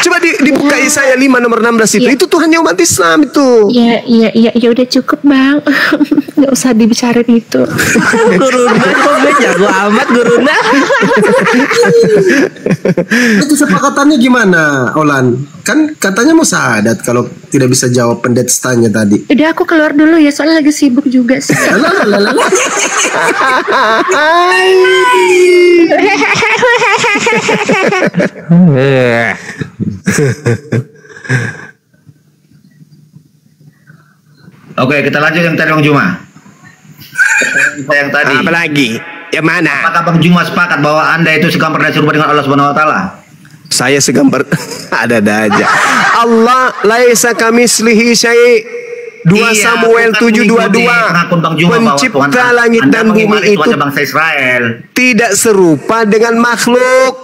Coba dibuka Yesaya 5 nomor 16 itu. Itu Tuhannya umat Islam itu. Iya, udah cukup Bang. nggak usah dibicarain itu. Guruna kok gue jago amat Guruna. Itu sepakatannya gimana, Olan? Kan katanya mau syahadat kalau tidak bisa jawab pendetstanya tadi. Udah aku keluar dulu ya, soalnya lagi sibuk juga sih. Oke, kita lanjut yang tadi Bang Juma. Yang tadi. Apa lagi? Yang mana? Apakah Bang Juma sepakat bahwa Anda itu segambar dan serupa dengan Allah Subhanahu wa taala? Saya segambar ada aja. Allah laisa kamitslihi syai'. 2 Samuel 7:22. Pencipta langit dan bumi itu bangsa Israel tidak serupa dengan makhluk.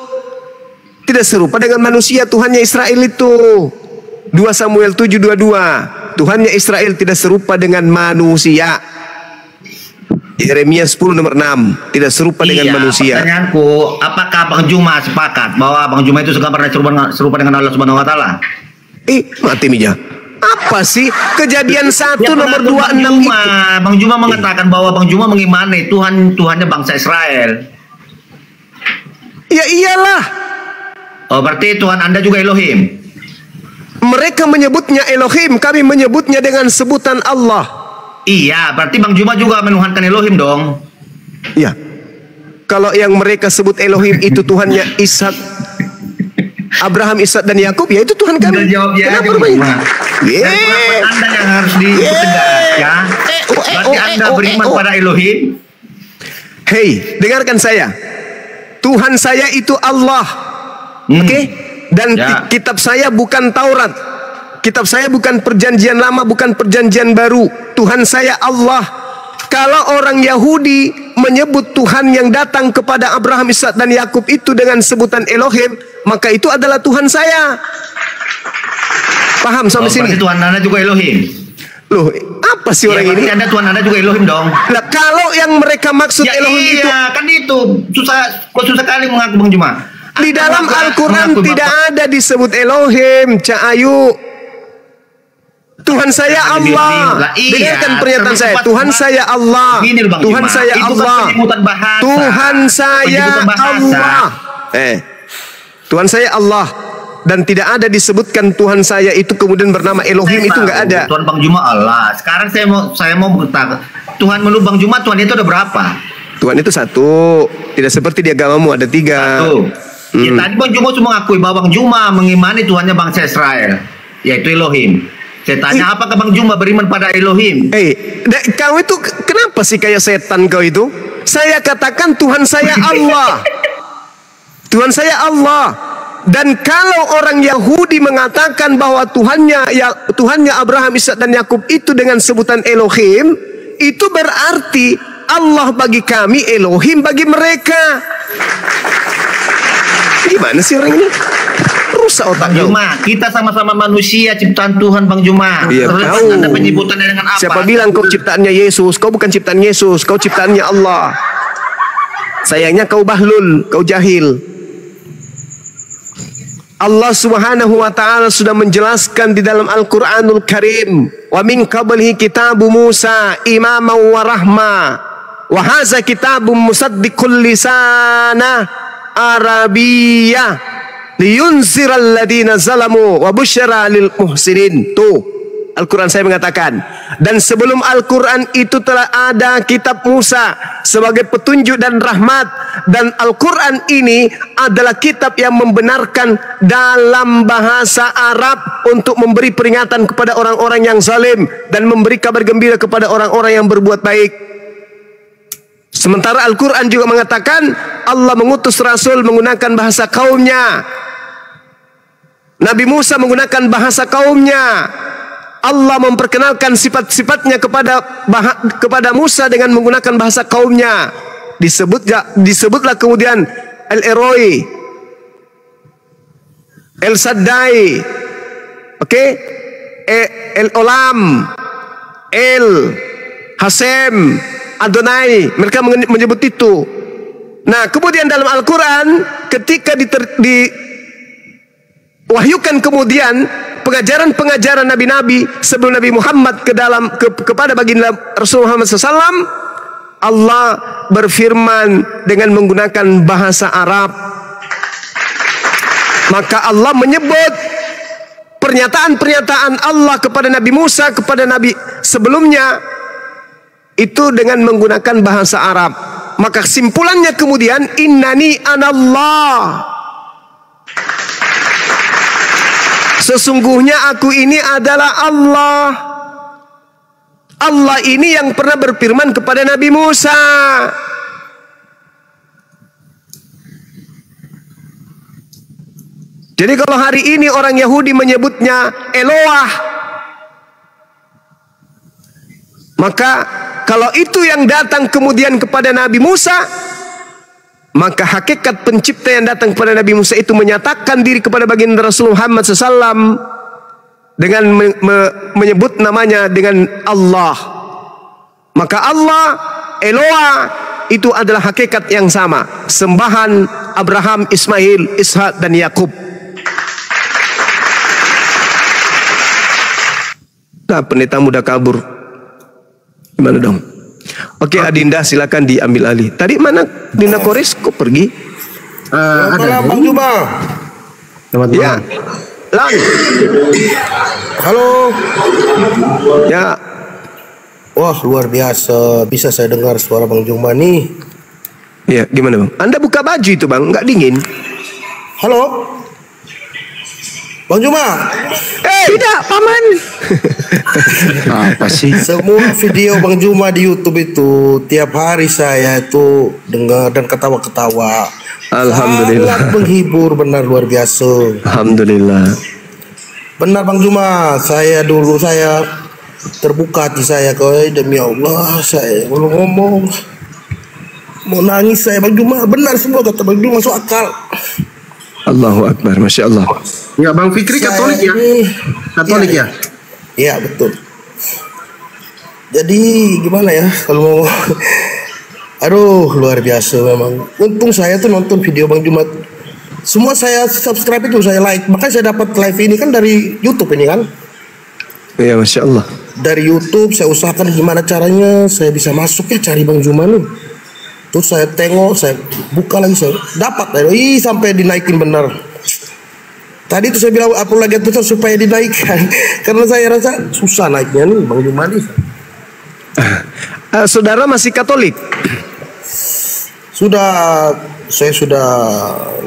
Tidak serupa dengan manusia. Tuhannya Israel itu 2 Samuel 7:22. Tuhannya Israel tidak serupa dengan manusia. Yeremia 10 nomor 6. Tidak serupa dengan manusia. Pertanyaanku, apakah Bang Juma sepakat bahwa Bang Juma itu segambar dan serupa dengan Allah Subhanahu wa taala? Mati Mija. Apa sih Kejadian 1 nomor 26 itu? Bang Juma mengatakan bahwa Bang Juma mengimani Tuhannya bangsa Israel. Ya iyalah. Oh, berarti Tuhan Anda juga Elohim. Mereka menyebutnya Elohim, kami menyebutnya dengan sebutan Allah. Iya, berarti Bang Juma juga menuhankan Elohim dong. Iya. Kalau yang mereka sebut Elohim itu Tuhannya Ishak, Abraham, Ishak dan Yakub, ya itu Tuhan kami. Kenapa bermain? Anda yang harus ditegas ya. Berarti Anda beriman pada Elohim. Hei, dengarkan saya. Tuhan saya itu Allah. Oke? Dan kitab saya bukan Taurat. Kitab saya bukan perjanjian lama, bukan perjanjian baru. Tuhan saya Allah. Kalau orang Yahudi menyebut Tuhan yang datang kepada Abraham, Ishak dan Yakub itu dengan sebutan Elohim, maka itu adalah Tuhan saya. Paham sampai sini? Berarti Tuhan Anda juga Elohim. Loh, apa sih orang ini? Anda Tuhan Anda juga Elohim dong. Lah kalau yang mereka maksud Elohim itu, kan itu susah kali mengaku Bang Juma. Di dalam Al-Quran tidak ada disebut Elohim, Cak Ayu. Tuhan saya Allah. Dengarkan pernyataan saya. Tuhan saya Allah. Tuhan saya Allah. Tuhan saya Allah. Tuhan saya Allah. Dan tidak ada disebutkan Tuhan saya itu kemudian bernama Elohim, itu nggak ada. Tuhan Bang Juma Allah. Sekarang saya mau bertanya. Tuhan menurut Bang Juma, Tuhan itu ada berapa? Tuhan itu satu. Tidak seperti di agamamu ada 3. Ya, tadi Bang Juma cuma mengakui bahwa Bang Juma mengimani Tuhannya bangsa Israel, yaitu Elohim. Saya tanya, apakah Bang Juma beriman pada Elohim? Kau itu kenapa sih kayak setan kau itu? Saya katakan Tuhan saya Allah. Tuhan saya Allah. Dan kalau orang Yahudi mengatakan bahwa Tuhannya Abraham, Ishak dan Yakub itu dengan sebutan Elohim, itu berarti Allah bagi kami, Elohim bagi mereka. Gimana sih orang ini? Rusak otak Bang Juma, kita sama-sama manusia ciptaan Tuhan Bang Juma. Iya, tahu. Anda penyebutannya dengan apa? Siapa bilang kau ciptaannya Yesus? Kau bukan ciptaan Yesus, kau ciptaannya Allah. Sayangnya kau bahlul, kau jahil. Allah Subhanahu wa taala sudah menjelaskan di dalam Al-Qur'anul Karim, "Wa min qablihi kitabu Musa imaman wa rahma, wa hadza kitabun musaddiqul lisana Arabiyah liyunziral ladina zalamu wa busyara lil muhsinin." Tuh, Al-Quran saya mengatakan, dan sebelum Al-Quran itu telah ada kitab Musa sebagai petunjuk dan rahmat, dan Al-Quran ini adalah kitab yang membenarkan dalam bahasa Arab untuk memberi peringatan kepada orang-orang yang zalim dan memberi kabar gembira kepada orang-orang yang berbuat baik. Sementara Al-Quran juga mengatakan Allah mengutus Rasul menggunakan bahasa kaumnya. Nabi Musa menggunakan bahasa kaumnya. Allah memperkenalkan sifat-sifatnya kepada Musa dengan menggunakan bahasa kaumnya. Disebutlah kemudian El-Eroi, El-Saddai, El-Olam, El-Hasem, Adonai. Mereka menyebut itu. Nah, kemudian dalam Al-Quran ketika diwahyukan kemudian pengajaran-pengajaran nabi-nabi sebelum Nabi Muhammad kepada baginda Rasulullah Muhammad SAW, Allah berfirman dengan menggunakan bahasa Arab. Maka Allah menyebut pernyataan-pernyataan Allah kepada Nabi Musa, kepada Nabi sebelumnya itu dengan menggunakan bahasa Arab. Maka kesimpulannya kemudian, innani anallah, sesungguhnya aku ini adalah Allah. Allah ini yang pernah berfirman kepada Nabi Musa. Jadi kalau hari ini orang Yahudi menyebutnya Eloah, maka kalau itu yang datang kemudian kepada Nabi Musa, maka hakikat pencipta yang datang kepada Nabi Musa itu menyatakan diri kepada baginda Rasulullah Muhammad SAW dengan menyebut namanya dengan Allah. Maka Allah, Eloah, itu adalah hakikat yang sama, sembahan Abraham, Ismail, Ishak dan Yakub. Nah, pendeta muda kabur. Gimana dong? Oke, Adinda silakan diambil alih. Tadi mana Dinda Kores? Kok pergi? Ada Bang Juma. Selamat malam. Lang. Halo. Ya. Wah, luar biasa. Bisa saya dengar suara Bang Juma nih. Ya, gimana Bang? Anda buka baju itu Bang, nggak dingin? Halo. Bang Juma. Tidak, Paman. Apa sih? Semua video Bang Juma di YouTube itu tiap hari saya itu dengar dan ketawa-ketawa. Alhamdulillah. Sangat menghibur, benar luar biasa. Alhamdulillah. Benar Bang Juma, saya terbuka hati saya, demi Allah saya mau ngomong, mau nangis saya Bang Juma. Benar semua kata Bang Juma, masuk akal. Allahu Akbar, Masya Allah. Ya, Bang Fikri Katolik ya? Katolik ya? Iya, betul. Jadi gimana ya kalau mau aduh, luar biasa memang. Untung saya tuh nonton video Bang Jumat. Semua saya subscribe itu, saya like. Makanya saya dapat live ini kan dari YouTube ini kan. Iya, Masya Allah. Dari YouTube saya usahakan gimana caranya saya bisa masuk ya cari Bang Juma nih. Terus saya tengok, saya buka lagi, saya dapat, sampai dinaikin benar. Tadi tuh saya bilang upload lagi tuh supaya dinaikkan, karena saya rasa susah naiknya nih Bang Juma nih. Saudara masih Katolik? Saya sudah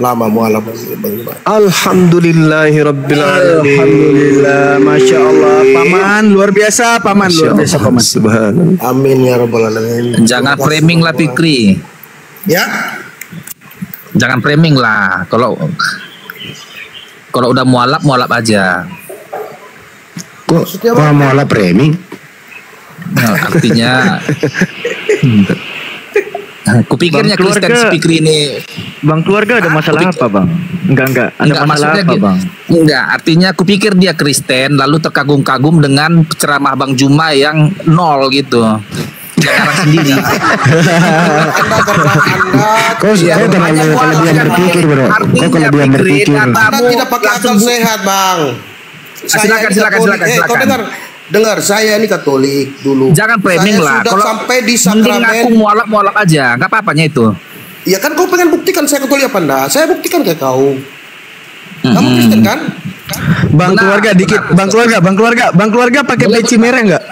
lama mualaf Bang Juma. Alhamdulillahirabbil alamin. Alhamdulillah, Masya Allah. Paman luar biasa, Paman luar biasa, Paman. Subhanallah. Amin ya rabbal alamin. Jangan framing lah Fikri. Ya. Jangan framing lah. Kalau udah mualaf aja. Kok mualaf framing? Nah, artinya kupikirnya Kristen speaker ini Bang, keluarga ada masalah apa Bang? Enggak ada masalah apa Bang? Enggak, artinya kupikir dia Kristen lalu terkagum-kagum dengan ceramah Bang Juma yang nol gitu. Jangan sendiri. Kok saya terlalu kelebihan berpikir bro? Kok kelebihan berpikir? Anda tidak pakai akal sehat Bang. Silakan. Dengar, saya ini Katolik dulu. Jangan framing lah. Kalau sampai di mending sakramen, aku mualaf aja, nggak apa-apanya itu. Ya kan kau pengen buktikan saya Katolik apa enggak? Saya buktikan ke kau. Kamu Kristen kan? Bang keluarga dikit, Bang keluarga pakai peci merah enggak?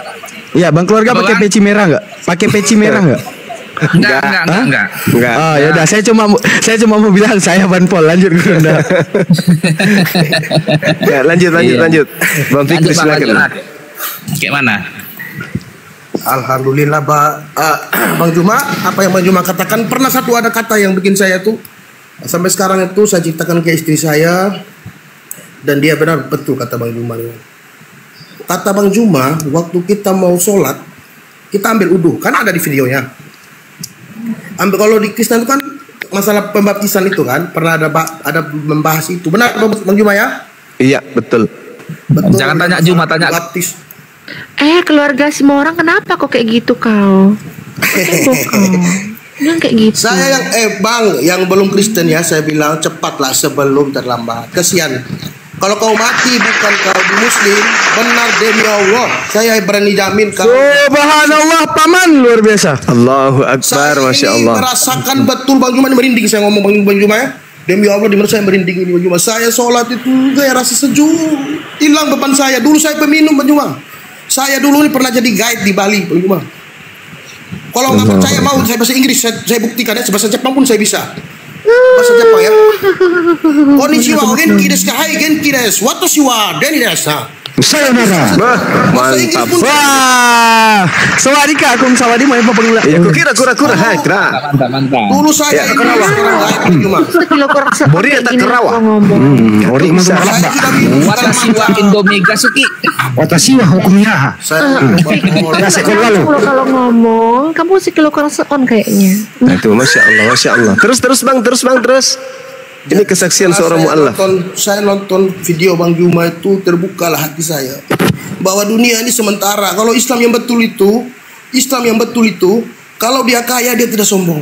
Ya, Bang keluarga pakai peci merah enggak? Pakai peci merah enggak? Enggak. Oh, ya udah saya cuma mau bilang saya Van Pol, lanjut Gunda. Ya, lanjut. Bang Fikri silakan. Gimana? Alhamdulillah Bang Juma, apa yang Bang Juma katakan pernah ada kata yang bikin saya tuh sampai sekarang itu saya ciptakan ke istri saya dan dia benar betul kata Bang Juma. Kata Bang Juma, waktu kita mau sholat kita ambil udhu, kan ada di videonya. Kalau di Kristen itu kan masalah pembaptisan itu kan pernah ada membahas itu, benar Bang Juma ya? Iya, betul. Jangan tanya Juma, tanya baptis. Keluarga semua orang kenapa kok kayak gitu kau? Yang kayak gitu. Saya yang Bang yang belum Kristen ya, saya bilang cepatlah sebelum terlambat. Kesian Kalau kau mati bukan kau di Muslim, benar demi Allah, saya berani jamin kau. Subhanallah, paman luar biasa. Allahu Akbar, masya Allah. Saya merasakan betul Bang Juma, ini merinding saya ngomong Bang Juma ya. Demi Allah, di mana saya merinding ini Bang Juma. Saya sholat itu kayak rasa sejuk, hilang beban saya. Dulu saya peminum Bang Juma. Saya dulu ini pernah jadi guide di Bali Bang Juma. Kalau nggak percaya mau saya bahasa Inggris, saya buktikan ya. Bahasa Jepang pun saya bisa. Bahasa Jepang ya. Konnichiwa, genki desu ka? Hai, genki desu. Watashi wa deni desu. Sayonara. Mantap. Wah, sawadika, akung sawadi mau apa pengula? Ya, aku kira kura-kura, hai, kira. Mantap. Dulu saya ini sekarang cuma. Bori tak kerawak. Ori masuk Saya alak. tidak minum. Watashi wa Indomie Gasuki. Watashi wa hukumnya. Kalau ngomong, kamu si kilo on kayaknya. Nah, itu masya Allah, masya Allah. Terus bang, terus. Ini kesaksian seorang mu'allaf. Saya nonton video Bang Juma itu, terbukalah hati saya bahwa dunia ini sementara. Kalau Islam yang betul itu, kalau dia kaya dia tidak sombong,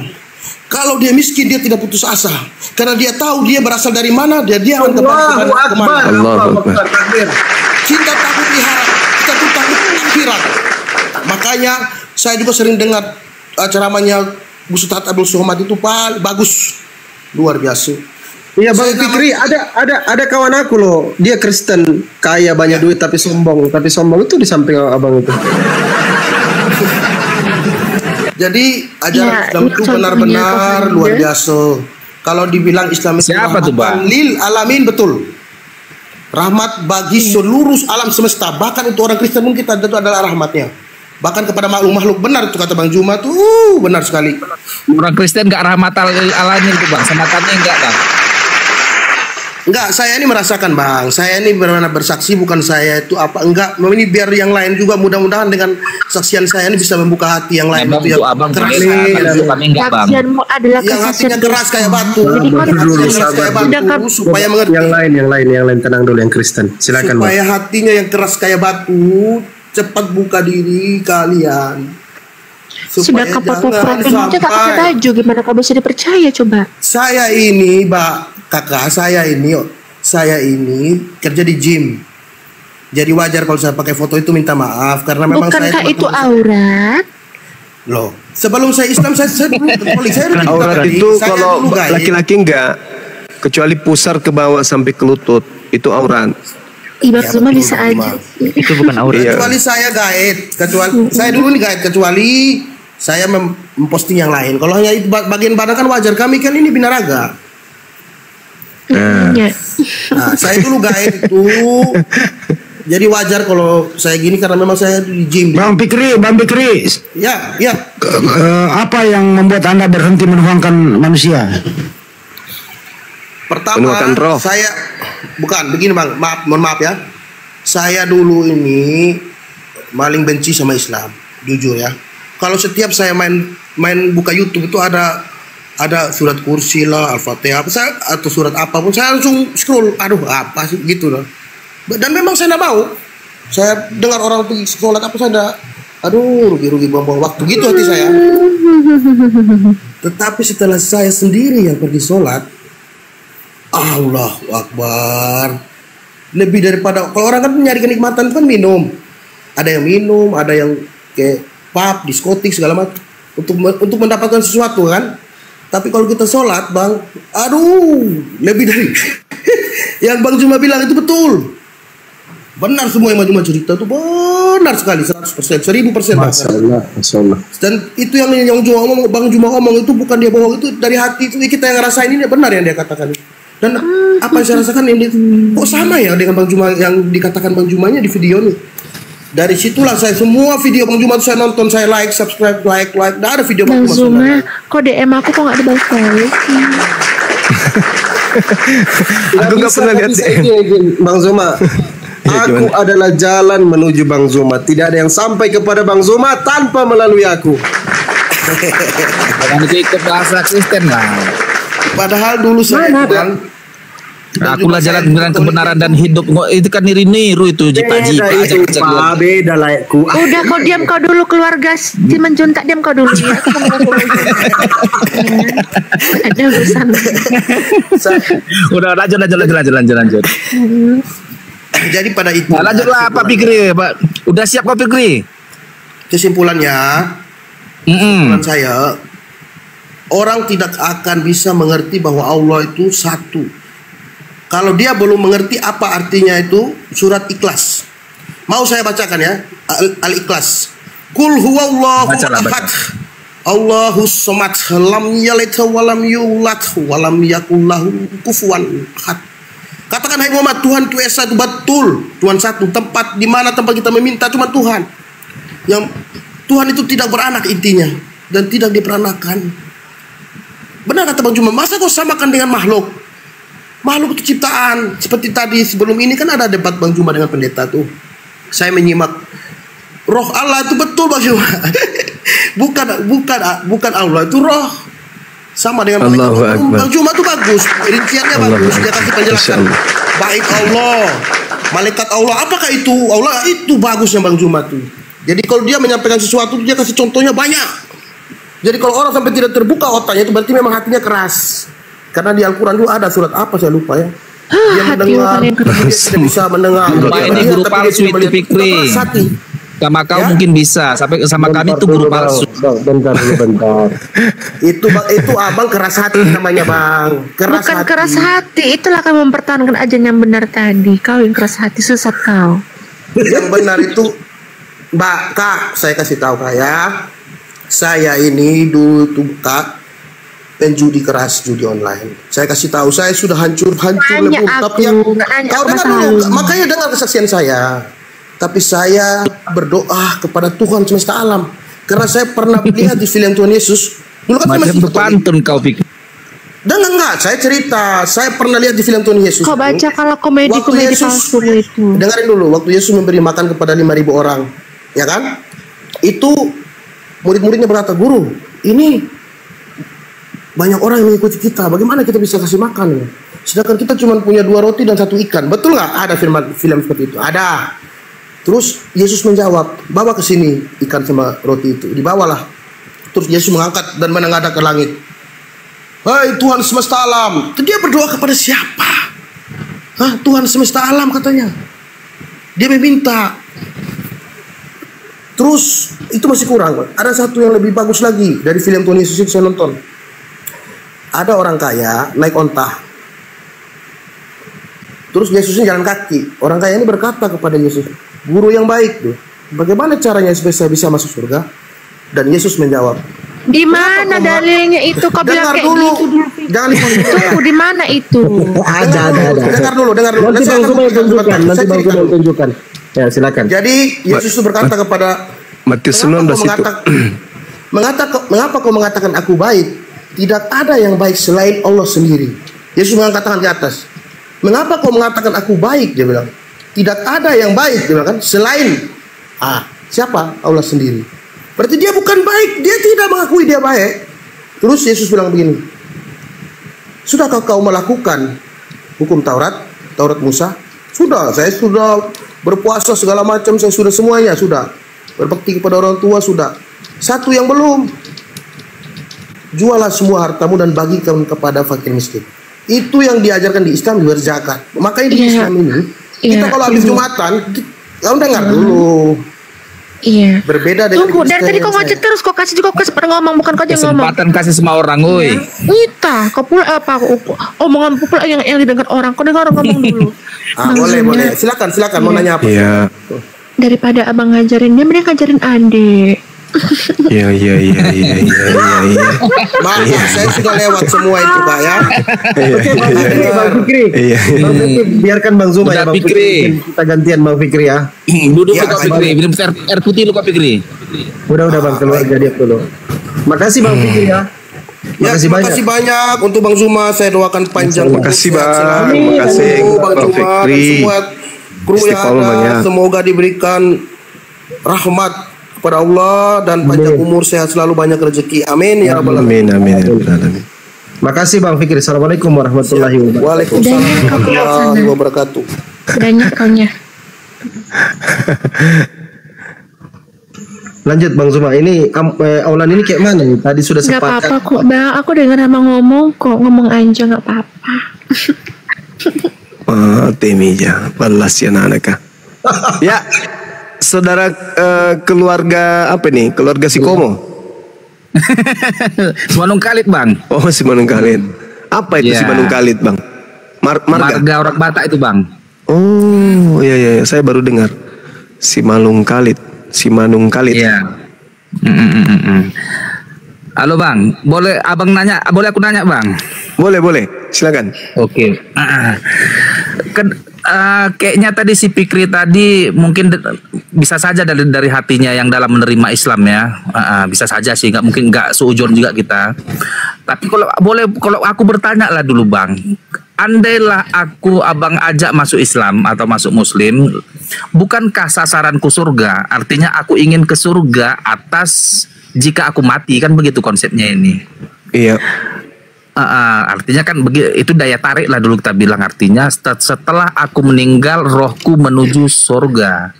kalau dia miskin dia tidak putus asa, karena dia tahu dia berasal dari mana, dia akan kembali kemana. Allahu Akbar. Kita takut diharap, kita tuh takut akhirat. Makanya saya juga sering dengar ceramahnya Bu Ustadz Abdul Somad itu bagus, luar biasa. Iya Bang Fikri, ada kawan aku loh, dia Kristen, kaya banyak duit tapi sombong itu di samping abang itu. Jadi ajaran Islam itu benar-benar luar biasa. Kalau dibilang Islam itu siapa tuh Bang? Lil alamin, betul. Rahmat bagi seluruh alam semesta, bahkan untuk orang Kristen pun kita itu adalah rahmatnya. Bahkan kepada makhluk-makhluk, benar itu kata Bang Juma tuh, benar sekali. Orang Kristen gak rahmat alamin tuh Bang, sematannya enggak Bang. Enggak, saya ini merasakan Bang. Saya ini benar-benar bersaksi, bukan saya itu apa enggak. Ini biar yang lain juga mudah-mudahan dengan kesaksian saya ini bisa membuka hati yang lain. Itu yang abang keras. Kesaksianmu adalah yang kesaksian hatinya keras kayak batu. Jadi supaya mengerti. Yang lain tenang dulu, yang Kristen. Silakan supaya hatinya yang keras kayak batu cepat buka diri kalian. Sudah kapal profil aja tak pakai baju, gimana kau bisa dipercaya coba? Saya ini kakak, saya ini kerja di gym. Jadi wajar kalau saya pakai foto itu minta maaf karena memang bukankah itu aurat? Loh, sebelum saya Islam saya aurat itu kalau laki-laki enggak, kecuali pusar ke bawah sampai ke lutut, itu aurat. Ibarat semua bisa aja. Itu bukan aurat. Kecuali saya guide, saya dulu nih guide, kecuali saya memposting yang lain. Kalau hanya bagian badan kan wajar, kami kan ini binaraga. Nah, saya dulu guide itu, jadi wajar kalau saya gini karena memang saya di gym. Bang Fikri. Ya. Apa yang membuat Anda berhenti menuhankan manusia? Pertama, saya bukan begini Bang, mohon maaf ya. Saya dulu ini paling benci sama Islam, jujur ya. Kalau setiap saya main buka YouTube itu ada surat kursi lah, Al-Fatihah atau surat apapun, saya langsung scroll, aduh apa sih gitu loh. Dan memang saya tidak mau. Saya dengar orang pergi sholat apa, saya tidak, aduh rugi buang-buang waktu gitu hati saya. Tetapi setelah saya sendiri yang pergi sholat, Allahu Akbar, lebih daripada kalau orang kan nyari kenikmatan kan minum, ada yang minum, ada yang kayak pub, diskotik segala macam untuk mendapatkan sesuatu kan. Tapi kalau kita sholat Bang, aduh lebih dari yang Bang Juma bilang itu betul, benar semua yang Bang Juma cerita itu benar sekali, 100%, 1000%. Masya Allah. Dan itu yang Bang Juma ngomong itu bukan dia bohong, itu dari hati, itu kita yang ngerasain ini benar yang dia katakan. Dan apa yang saya rasakan ini kok sama ya dengan Bang Juma yang dikatakan Bang Jumanya di video ini. Dari situlah saya semua video Bang Juma saya nonton, saya like, subscribe, like. Tidak ada video Bang Juma, kok DM aku kok nggak dibalas? Aku nggak pernah lihat DM Bang Zuma. Aku adalah jalan menuju Bang Zuma. Tidak ada yang sampai kepada Bang Zuma tanpa melalui aku. Jangan ikut bahasa Kristen lah. Padahal dulu saya Bang, Akulah jalan kebenaran dan hidup. Itu kan niru itu jipa-jipa beda layakku. Udah kau diam kau dulu keluarga si Menjuntak, diam kau dulu ya. Aku mau ngomong. Ada urusan. Udah lanjut. Jadi pada itu. Nah, lanjutlah Pak Fikri, Pak. Udah siap Pak Fikri? Kesimpulannya, saya, orang tidak akan bisa mengerti bahwa Allah itu satu. Kalau dia belum mengerti apa artinya itu surat Ikhlas. Mau saya bacakan ya, Al-Ikhlas. Qul huwallahu ahad. Allahus samad, lam yalid wa lam yulad wa lam yakul lahu kufuwan ahad. Katakan hai Muhammad, Tuhan itu esa, itu betul. Tuhan satu. Tempat di mana tempat kita meminta cuma Tuhan. Yang Tuhan itu tidak beranak intinya dan tidak diperanakan. Benar kata Bang Juma, masa kau samakan dengan makhluk? Makhluk itu ciptaan. Seperti tadi sebelum ini kan ada debat Bang Juma dengan pendeta tuh. Saya menyimak. Roh Allah itu betul Bang Juma. bukan Allah itu roh. Sama dengan Bang Juma itu bagus. Rinciannya bagus. Dia kasih penjelasan. Baik Allah, malaikat Allah. Apakah itu? Allah itu bagusnya Bang Juma tuh. Jadi kalau dia menyampaikan sesuatu dia kasih contohnya banyak. Jadi kalau orang sampai tidak terbuka otaknya itu berarti memang hatinya keras. Karena di Al-Quran juga ada surat apa saya lupa ya. Dia mendengar, dia tidak bisa mendengar. Ini guru palsu itu Fikri. Sama kau mungkin bisa, sampai sama kami itu guru palsu. Bentar. itu abang keras hati namanya Bang. Bukan keras hati, itulah akan mempertahankan ajaran yang benar tadi. Kau yang keras hati, sesat kau. Yang benar itu, Mbak Kak, saya kasih tahu Kak ya. Saya ini dulu tuh Kak penjudi keras, judi online. Saya kasih tahu, saya sudah hancur lebur. Tapi yang kau dengar dulu, makanya dengar kesaksian saya. Tapi saya berdoa kepada Tuhan semesta alam karena saya pernah lihat di film Tuhan Yesus. Dulu kan masih pantun kau Fikri. Dengar enggak? Saya cerita, saya pernah lihat di film Tuhan Yesus. Kau baca kalau komedi palsu itu. Dengarin dulu, waktu Yesus memberi makan kepada 5.000 orang, ya kan? Itu murid-muridnya berkata, "Guru, ini banyak orang yang mengikuti kita. Bagaimana kita bisa kasih makan? Sedangkan kita cuma punya 2 roti dan 1 ikan." Betul nggak? Ada film seperti itu. Ada. Terus Yesus menjawab, "Bawa ke sini ikan sama roti itu." Dibawalah. Terus Yesus mengangkat dan menengadah ke langit. "Hai Tuhan semesta alam." Dia berdoa kepada siapa? Tuhan semesta alam katanya. Dia meminta. Terus itu masih kurang. Ada satu yang lebih bagus lagi dari film Tuhan Yesus itu saya nonton. Ada orang kaya naik onta. Terus Yesusnya jalan kaki. Orang kaya ini berkata kepada Yesus, "Guru yang baik tuh, bagaimana caranya supaya saya bisa masuk surga?" Dan Yesus menjawab, "Di mana dalilnya itu? Kau bilang kayak dulu. gitu. Jangan Tunggu, di mana itu?" Ada. Dengar dulu. Nanti Bang Zuma tunjukkan. Ya, silakan. Jadi Yesus itu berkata kepada Matius 19 itu. Mengapa kau mengatakan aku baik? Tidak ada yang baik selain Allah sendiri. Yesus mengatakan di atas. Mengapa kau mengatakan aku baik? Dia bilang. Tidak ada yang baik, dia bilang kan, selain siapa? Allah sendiri. Berarti dia bukan baik, dia tidak mengakui dia baik. Terus Yesus bilang begini, "Sudahkah kau melakukan hukum Taurat Musa?" "Sudah, saya sudah berpuasa segala macam, saya sudah semuanya, sudah. Berbakti kepada orang tua, sudah. Satu yang belum. Jualah semua hartamu dan bagikan kepada fakir miskin." Itu yang diajarkan di Islam, berzakat. Makanya di Islam ini kita kalau habis Jumatan, kau dengar dulu. Iya. Berbeda dengan Tunggu, dari tadi kau ngocet terus, kau kasih juga pernah ngomong, bukan kau yang ngomong. Kesempatan kasih semua orang, woi. Kita, kau pula apa? Omongan pula yang didengar orang. Kau dengar orang ngomong dulu. Boleh. Silakan. Mau nanya apa? Iya. Daripada abang ngajarin dia, mending ngajarin adik. Iya. Maaf, saya sudah lewat semua itu Pak ya. Oke, Bang Fikri. Bang Fikri, biarkan Bang Zuma ya, Bang Fikri. Kita gantian Bang Fikri ya. Duduk Kak Fikri, minum air putih lu Kak Fikri. Udah Bang, keluar jadi dulu. Makasih Bang Fikri ya. Makasih banyak untuk Bang Zuma. Saya doakan panjang. Makasih Bang. Makasih Bang Fikri. Semua kru yang ada, semoga diberikan rahmat kepada Allah dan panjang umur, sehat selalu, banyak rezeki. Amin ya rabbal alamin. Amin. Makasih Bang Fikri. Assalamualaikum warahmatullahi wabarakatuh. Waalaikumsalam warahmatullahi wabarakatuh. Banyak kaunya. Lanjut Bang Zuma. Ini Aulan ini kayak mana nih? Tadi sudah Gak sepakat. apa-apa kok Bang, aku dengar sama ngomong kok, ngomong aja gak apa-apa. Temija, balas ya nanaka. Ya, saudara keluarga apa nih? Keluarga si Komo. Simanung Kalit Bang. Oh, Simanung Kalit. Apa itu Simanung Kalit Bang? Marga orang Batak itu Bang. Oh, iya, saya baru dengar. Simanung Kalit. Iya. Halo Bang, boleh abang nanya? Boleh aku nanya Bang? Boleh, silakan. Oke. Kayaknya tadi si Fikri tadi mungkin bisa saja dari hatinya yang dalam menerima Islam ya. Bisa saja sih, nggak seujon juga kita. Tapi kalau aku bertanya lah dulu Bang, andailah abang ajak masuk Islam atau masuk Muslim, bukankah sasaranku surga? Artinya aku ingin ke surga atas jika aku mati, kan begitu konsepnya ini. Iya. Artinya kan itu daya tarik lah dulu kita bilang, artinya setelah aku meninggal rohku menuju surga.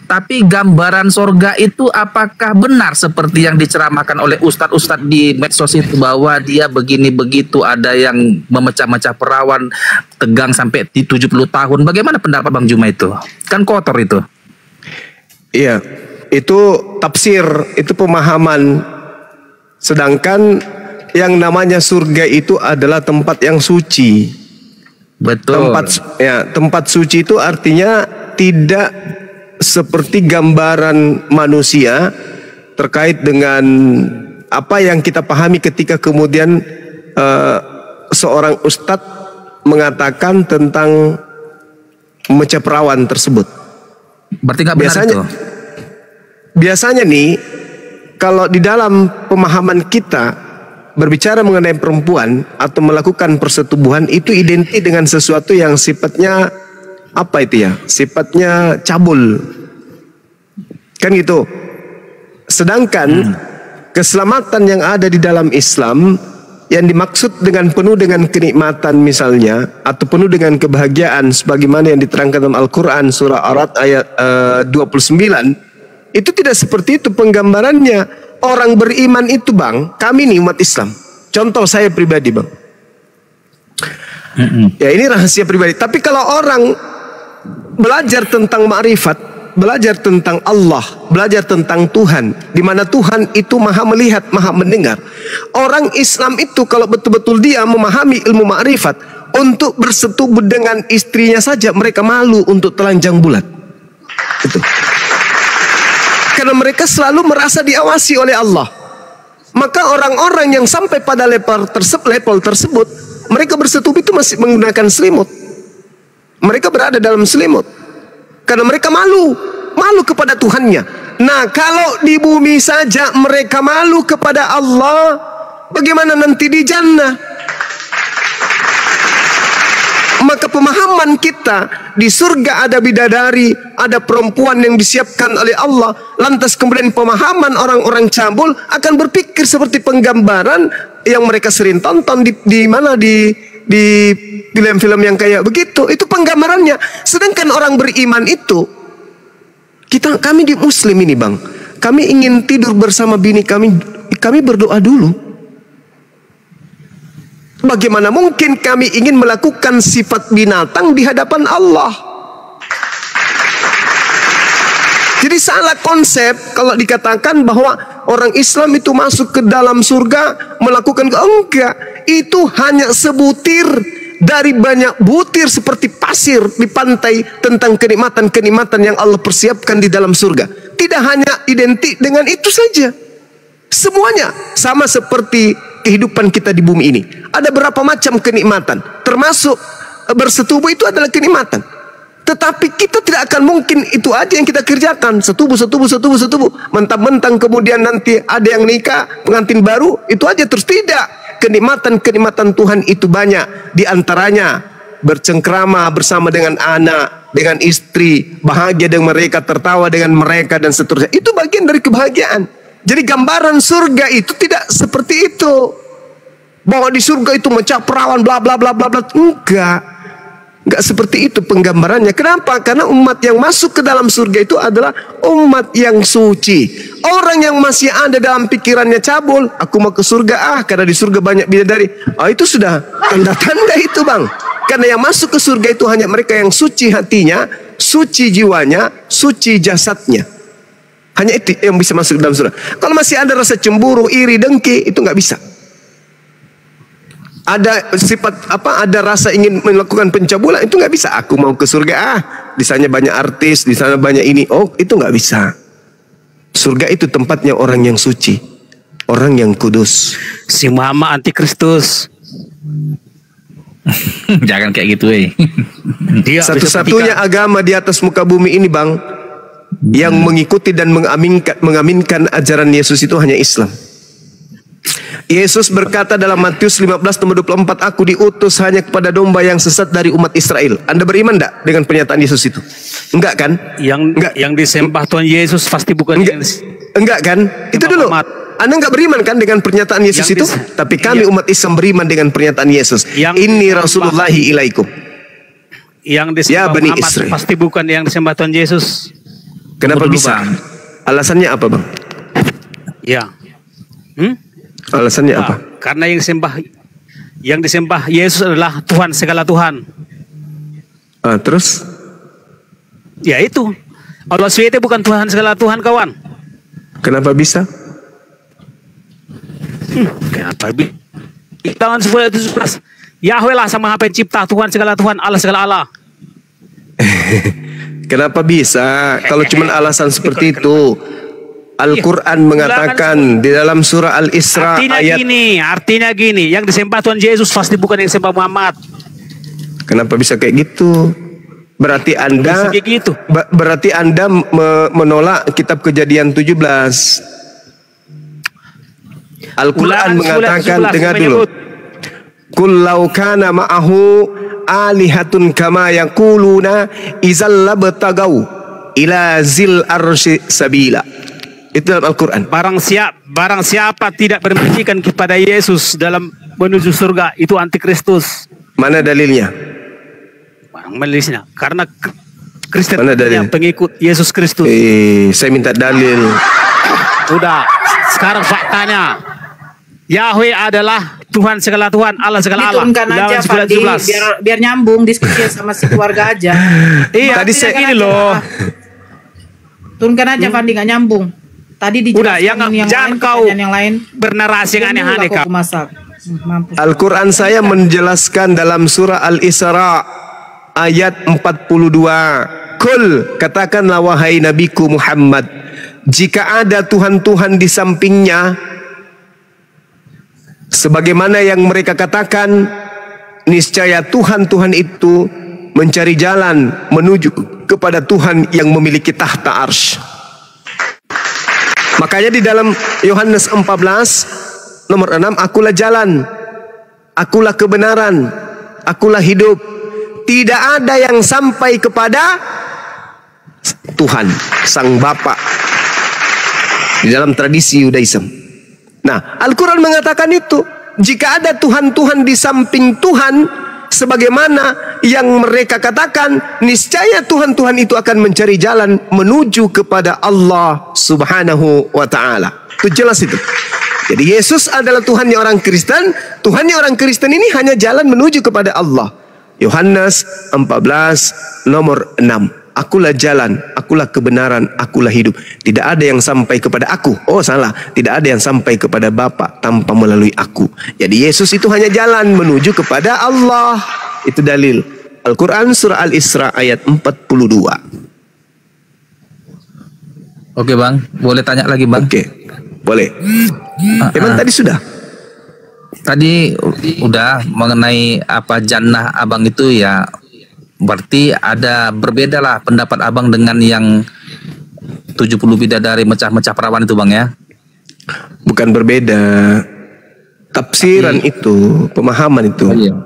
Tapi gambaran surga itu apakah benar seperti yang diceramahkan oleh ustadz-ustadz di medsos itu, bahwa dia begini begitu, ada yang memecah-mecah perawan tegang sampai 70 tahun. Bagaimana pendapat Bang Juma itu? Kan kotor itu. Iya, itu tafsir, itu pemahaman. Sedangkan yang namanya surga itu adalah tempat yang suci. Betul. Tempat suci itu artinya tidak seperti gambaran manusia terkait dengan apa yang kita pahami ketika kemudian seorang ustadz mengatakan tentang memecah perawan tersebut. Berarti nggak benar itu? Biasanya nih, kalau di dalam pemahaman kita berbicara mengenai perempuan atau melakukan persetubuhan itu identik dengan sesuatu yang sifatnya apa itu ya? Sifatnya cabul. Kan gitu. Sedangkan keselamatan yang ada di dalam Islam yang dimaksud dengan penuh dengan kenikmatan misalnya, atau penuh dengan kebahagiaan sebagaimana yang diterangkan dalam Al-Quran surah Ar-Ra'd ayat 29, itu tidak seperti itu penggambarannya. Orang beriman itu Bang, kami nih umat Islam, contoh saya pribadi Bang, ya ini rahasia pribadi. Tapi kalau orang belajar tentang ma'rifat, belajar tentang Allah, belajar tentang Tuhan, di mana Tuhan itu maha melihat, maha mendengar. Orang Islam itu kalau betul-betul dia memahami ilmu ma'rifat, untuk bersetubuh dengan istrinya saja mereka malu untuk telanjang bulat. Itu. Karena mereka selalu merasa diawasi oleh Allah. Maka orang-orang yang sampai pada level tersebut, mereka bersetubuh itu masih menggunakan selimut. Mereka berada dalam selimut karena mereka malu kepada Tuhannya. Nah, kalau di bumi saja mereka malu kepada Allah, bagaimana nanti di jannah? Maka pemahaman kita, di surga ada bidadari, ada perempuan yang disiapkan oleh Allah. Lantas kemudian pemahaman orang-orang cabul akan berpikir seperti penggambaran yang mereka sering tonton di film-film yang kayak begitu. Itu penggambarannya. Sedangkan orang beriman itu, kami di Muslim ini Bang, kami ingin tidur bersama bini kami berdoa dulu. Bagaimana mungkin kami ingin melakukan sifat binatang di hadapan Allah? Jadi salah konsep kalau dikatakan bahwa orang Islam itu masuk ke dalam surga melakukan enggak. Itu hanya sebutir dari banyak butir seperti pasir di pantai tentang kenikmatan-kenikmatan yang Allah persiapkan di dalam surga. Tidak hanya identik dengan itu saja. Semuanya sama seperti kehidupan kita di bumi ini. Ada berapa macam kenikmatan, termasuk bersetubuh itu adalah kenikmatan. Tetapi kita tidak akan mungkin itu aja yang kita kerjakan, setubuh. Mentang-mentang kemudian nanti ada yang nikah, pengantin baru, itu aja terus. Tidak. Kenikmatan-kenikmatan Tuhan itu banyak. Di antaranya bercengkrama bersama dengan anak, dengan istri, bahagia dengan mereka, tertawa dengan mereka, dan seterusnya. Itu bagian dari kebahagiaan. Jadi gambaran surga itu tidak seperti itu. bahwa di surga itu mecah perawan bla bla bla bla bla. Enggak seperti itu penggambarannya. Kenapa? Karena umat yang masuk ke dalam surga itu adalah umat yang suci. Orang yang masih ada dalam pikirannya cabul, aku mau ke surga karena di surga banyak bidadari. Itu sudah tanda-tanda itu, Bang. Karena yang masuk ke surga itu hanya mereka yang suci hatinya, suci jiwanya, suci jasadnya. Hanya itu yang bisa masuk dalam surga. Kalau masih ada rasa cemburu, iri, dengki, itu nggak bisa. Ada sifat ada rasa ingin melakukan pencabulan, itu nggak bisa. Aku mau ke surga di sana banyak artis, di sana banyak ini. Itu nggak bisa. Surga itu tempatnya orang yang suci, orang yang kudus. Si Muhammad antikristus. Jangan kayak gitu, Satu-satunya agama di atas muka bumi ini, Bang, yang mengikuti dan mengaminkan ajaran Yesus itu hanya Islam. Yesus berkata dalam Matius 15 nomor 24, aku diutus hanya kepada domba yang sesat dari umat Israel. Anda beriman enggak dengan pernyataan Yesus itu? Enggak kan? Yang disembah Tuhan Yesus pasti bukan enggak kan? Itu dulu. Anda enggak beriman kan dengan pernyataan Yesus itu? Tapi kami umat Islam beriman dengan pernyataan Yesus. Inni Rasulullahi ilaikum. Yang disembah Bani Muhammad Israel. pasti bukan yang disembah Tuhan Yesus. Kenapa bisa? Alasannya apa, Bang? Ya. Alasannya apa? Karena yang disembah Yesus adalah Tuhan segala Tuhan. Terus? Ya itu. Allah SWT bukan Tuhan segala Tuhan, kawan. Kenapa bisa? Kenapa bisa? Tahun 11 Yahweh lah sama pencipta, Tuhan segala Tuhan, Allah segala Allah. Kenapa bisa? Kalau cuma alasan seperti itu, Al-Quran mengatakan di dalam surah Al-Isra artinya gini, yang disembah Tuhan Yesus pasti bukan yang disembah Muhammad. Kenapa bisa kayak gitu? Berarti Anda menolak kitab Kejadian 17. Al-Quran mengatakan, dengar dulu. Qul law kana ma'ahu alihatun kama yaquluna idzal labtagau ila zil arsy sabila. Itu dalam Al-Quran. Barang siapa tidak bermajikan kepada Yesus dalam menuju surga, itu antikristus. Mana dalilnya? Barang dalilnya. Karena Kristen yang pengikut Yesus Kristus. Saya minta dalil. Udah, sekarang faktanya. Yahweh adalah Tuhan segala Tuhan, Allah segala Allah. Diturunkan aja, Fandi, biar nyambung diskusi sama si keluarga aja. Iya, tadi saya ini loh. Turunkan aja, Fandi, nggak nyambung. Tadi dijelaskan yang lain bernarasi yang aneh-aneh, Kak. Al-Quran saya menjelaskan dalam surah Al-Isra ayat 42. Kul, katakanlah wahai nabiku Muhammad, jika ada Tuhan-Tuhan di sampingnya, sebagaimana yang mereka katakan, niscaya Tuhan-Tuhan itu mencari jalan menuju kepada Tuhan yang memiliki tahta arsy. Makanya di dalam Yohanes 14 nomor 6, akulah jalan, akulah kebenaran, akulah hidup. Tidak ada yang sampai kepada Tuhan, Sang Bapa. Di dalam tradisi Yudaism. Nah, Al-Quran mengatakan itu. Jika ada Tuhan-Tuhan di samping Tuhan, sebagaimana yang mereka katakan, niscaya Tuhan-Tuhan itu akan mencari jalan menuju kepada Allah Subhanahu wa ta'ala. Itu jelas itu. Jadi Yesus adalah Tuhannya orang Kristen. Tuhannya orang Kristen ini hanya jalan menuju kepada Allah. Yohanes 14 nomor 6. Akulah jalan, akulah kebenaran, akulah hidup. Tidak ada yang sampai kepada aku. Oh salah, tidak ada yang sampai kepada Bapa tanpa melalui aku. Jadi Yesus itu hanya jalan menuju kepada Allah. Itu dalil. Al-Quran surah Al-Isra ayat 42. Oke Bang, boleh tanya lagi Bang? Oke, boleh. Emang tadi sudah? Tadi udah mengenai apa jannah Abang itu ya. Berarti ada berbeda lah pendapat Abang dengan yang 70 bidadari mecah-mecah perawan itu Bang ya? Bukan berbeda. Tafsiran itu, pemahaman itu. Oh, iya.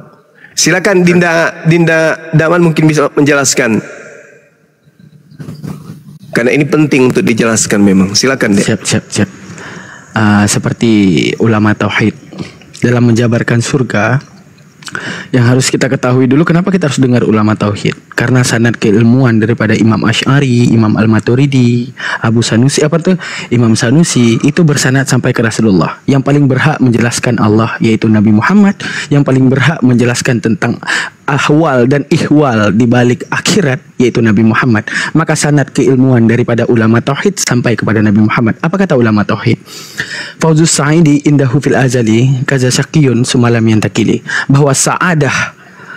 Silakan Dinda Daman mungkin bisa menjelaskan. Karena ini penting untuk dijelaskan memang. Silakan deh. Siap. Seperti ulama tauhid dalam menjabarkan surga, yang harus kita ketahui dulu kenapa kita harus dengar ulama tauhid. Karena sanad keilmuan daripada Imam Asy'ari, Imam Al-Maturidi, Abu Sanusi, Imam Sanusi itu bersanad sampai ke Rasulullah. Yang paling berhak menjelaskan Allah yaitu Nabi Muhammad, yang paling berhak menjelaskan tentang ahwal dan ihwal di balik akhirat yaitu Nabi Muhammad. Maka sanad keilmuan daripada ulama tauhid sampai kepada Nabi Muhammad. Apa kata ulama tauhid? Fauzus Sa'idi indahu fil azali kaza syaqiyun sumalam yantakili, bahwa sa'adah,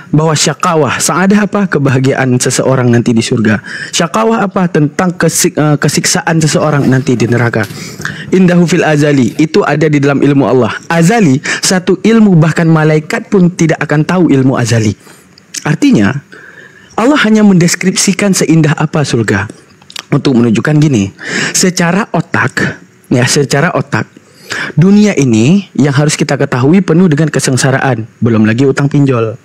bahwa syakawah, sa'adah apa? Kebahagiaan seseorang nanti di surga. Syakawah apa? Tentang kesiksaan seseorang nanti di neraka. Indahu fil azali, itu ada di dalam ilmu Allah. Azali, satu ilmu bahkan malaikat pun tidak akan tahu ilmu azali. Artinya Allah hanya mendeskripsikan seindah apa surga untuk menunjukkan gini, secara otak, dunia ini yang harus kita ketahui penuh dengan kesengsaraan, belum lagi utang pinjol,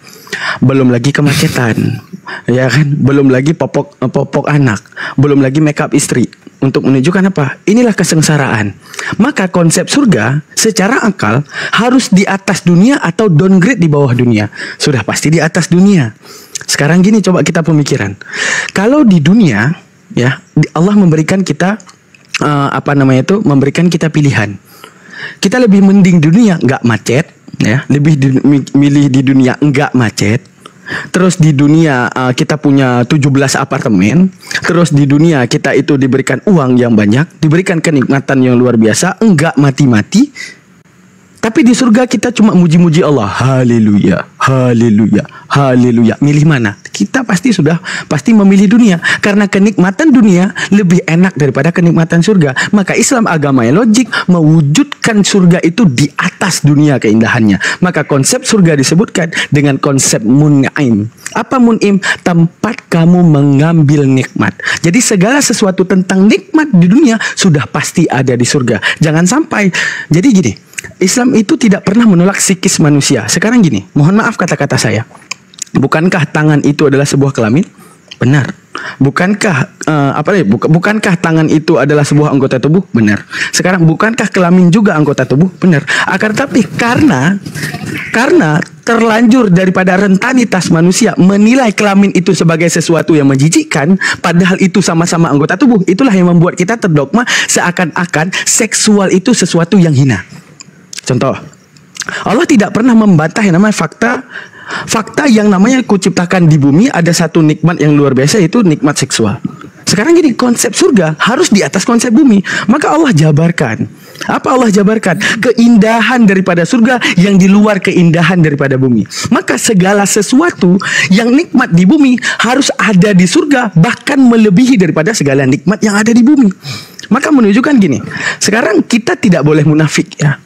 belum lagi kemacetan, ya kan, belum lagi popok anak, belum lagi makeup istri. Untuk menunjukkan apa? Inilah kesengsaraan. Maka konsep surga secara akal harus di atas dunia atau downgrade di bawah dunia. Sudah pasti di atas dunia. Sekarang gini, coba kita pemikiran. Kalau di dunia, ya, Allah memberikan kita memberikan kita pilihan. Kita lebih mending dunia nggak macet, ya, milih di dunia nggak macet. Terus di dunia kita punya 17 apartemen. Terus di dunia kita itu diberikan uang yang banyak, diberikan kenikmatan yang luar biasa, enggak mati-mati. Tapi di surga kita cuma muji-muji Allah. Haleluya, haleluya, haleluya. Milih mana? Kita pasti memilih dunia. Karena kenikmatan dunia lebih enak daripada kenikmatan surga. Maka Islam agama yang logik mewujudkan surga itu di atas dunia keindahannya. Maka konsep surga disebutkan dengan konsep mun'im. Apa mun'im? Tempat kamu mengambil nikmat. Jadi segala sesuatu tentang nikmat di dunia sudah pasti ada di surga. Jangan sampai. Jadi gini, Islam itu tidak pernah menolak psikis manusia. Sekarang gini, mohon maaf kata-kata saya. Bukankah tangan itu adalah sebuah kelamin? Benar. Bukankah bukankah tangan itu adalah sebuah anggota tubuh? Benar. Sekarang bukankah kelamin juga anggota tubuh? Benar. Akan tapi karena terlanjur daripada rentanitas manusia menilai kelamin itu sebagai sesuatu yang menjijikkan, padahal itu sama-sama anggota tubuh. Itulah yang membuat kita terdogma seakan-akan seksual itu sesuatu yang hina. Contoh, Allah tidak pernah membantah yang namanya fakta yang namanya kuciptakan di bumi ada satu nikmat yang luar biasa, yaitu nikmat seksual. Sekarang gini, konsep surga harus di atas konsep bumi. Maka Allah jabarkan. Apa Allah jabarkan? Keindahan daripada surga yang di luar keindahan daripada bumi. Maka segala sesuatu yang nikmat di bumi harus ada di surga, bahkan melebihi daripada segala nikmat yang ada di bumi. Maka menunjukkan gini, sekarang kita tidak boleh munafik, ya.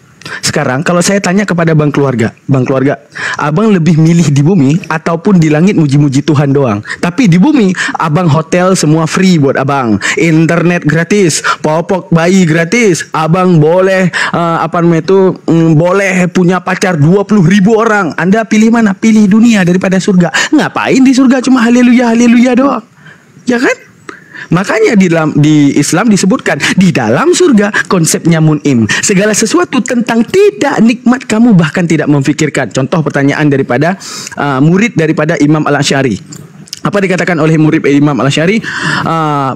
Sekarang kalau saya tanya kepada bang keluarga, abang lebih milih di bumi ataupun di langit muji-muji Tuhan doang? Tapi di bumi abang hotel semua free buat abang, internet gratis, popok bayi gratis, abang boleh boleh punya pacar 20.000 orang. Anda pilih mana? Pilih dunia daripada surga. Ngapain di surga cuma haleluya haleluya doang, ya kan? Makanya di Islam disebutkan di dalam surga konsepnya mun'im. Segala sesuatu tentang tidak nikmat kamu bahkan tidak memfikirkan. Contoh pertanyaan daripada murid daripada Imam Al-Asy'ari. Apa dikatakan oleh murid Imam Al-Asy'ari?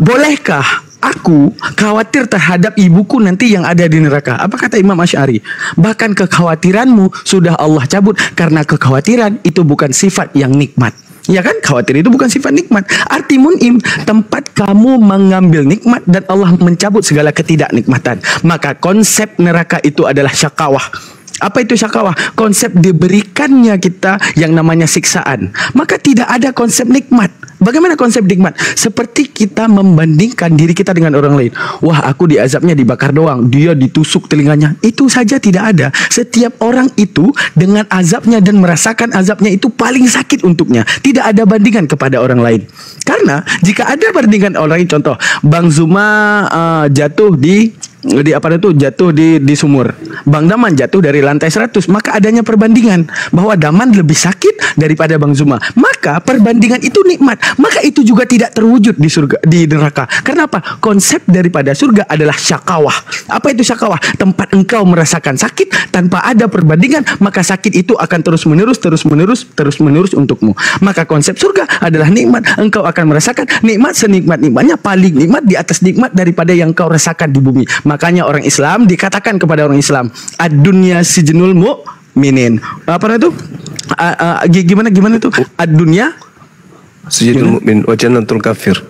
Bolehkah aku khawatir terhadap ibuku nanti yang ada di neraka? Apa kata Imam Asy'ari? Bahkan kekhawatiranmu sudah Allah cabut, karena kekhawatiran itu bukan sifat yang nikmat. Ya kan, khawatir itu bukan sifat nikmat. Arti mun'im, tempat kamu mengambil nikmat dan Allah mencabut segala ketidaknikmatan. Maka konsep neraka itu adalah syakawah. Apa itu syakawah? Konsep diberikannya kita yang namanya siksaan. Maka tidak ada konsep nikmat. Bagaimana konsep nikmat? Seperti kita membandingkan diri kita dengan orang lain. Wah, aku diazabnya dibakar doang, dia ditusuk telinganya. Itu saja tidak ada. Setiap orang itu dengan azabnya dan merasakan azabnya itu paling sakit untuknya. Tidak ada bandingan kepada orang lain. Karena jika ada bandingan orang lain, contoh Bang Zuma jatuh di jatuh di sumur. Bang Daman jatuh dari lantai 100. Maka adanya perbandingan bahwa Daman lebih sakit daripada Bang Zuma. Maka perbandingan itu nikmat. Maka itu juga tidak terwujud di surga, di neraka. Karena apa? Konsep daripada surga adalah syakawah. Apa itu syakawah? Tempat engkau merasakan sakit tanpa ada perbandingan, maka sakit itu akan terus menerus untukmu. Maka konsep surga adalah nikmat. Engkau akan merasakan nikmat senikmat-nikmatnya, paling nikmat di atas nikmat daripada yang kau rasakan di bumi. Makanya orang Islam dikatakan kepada orang Islam, ad-dunya sijnul mu'minin. Apa itu? Gimana itu? Ad-dunya sijnul mu'min wa jannatul kafir.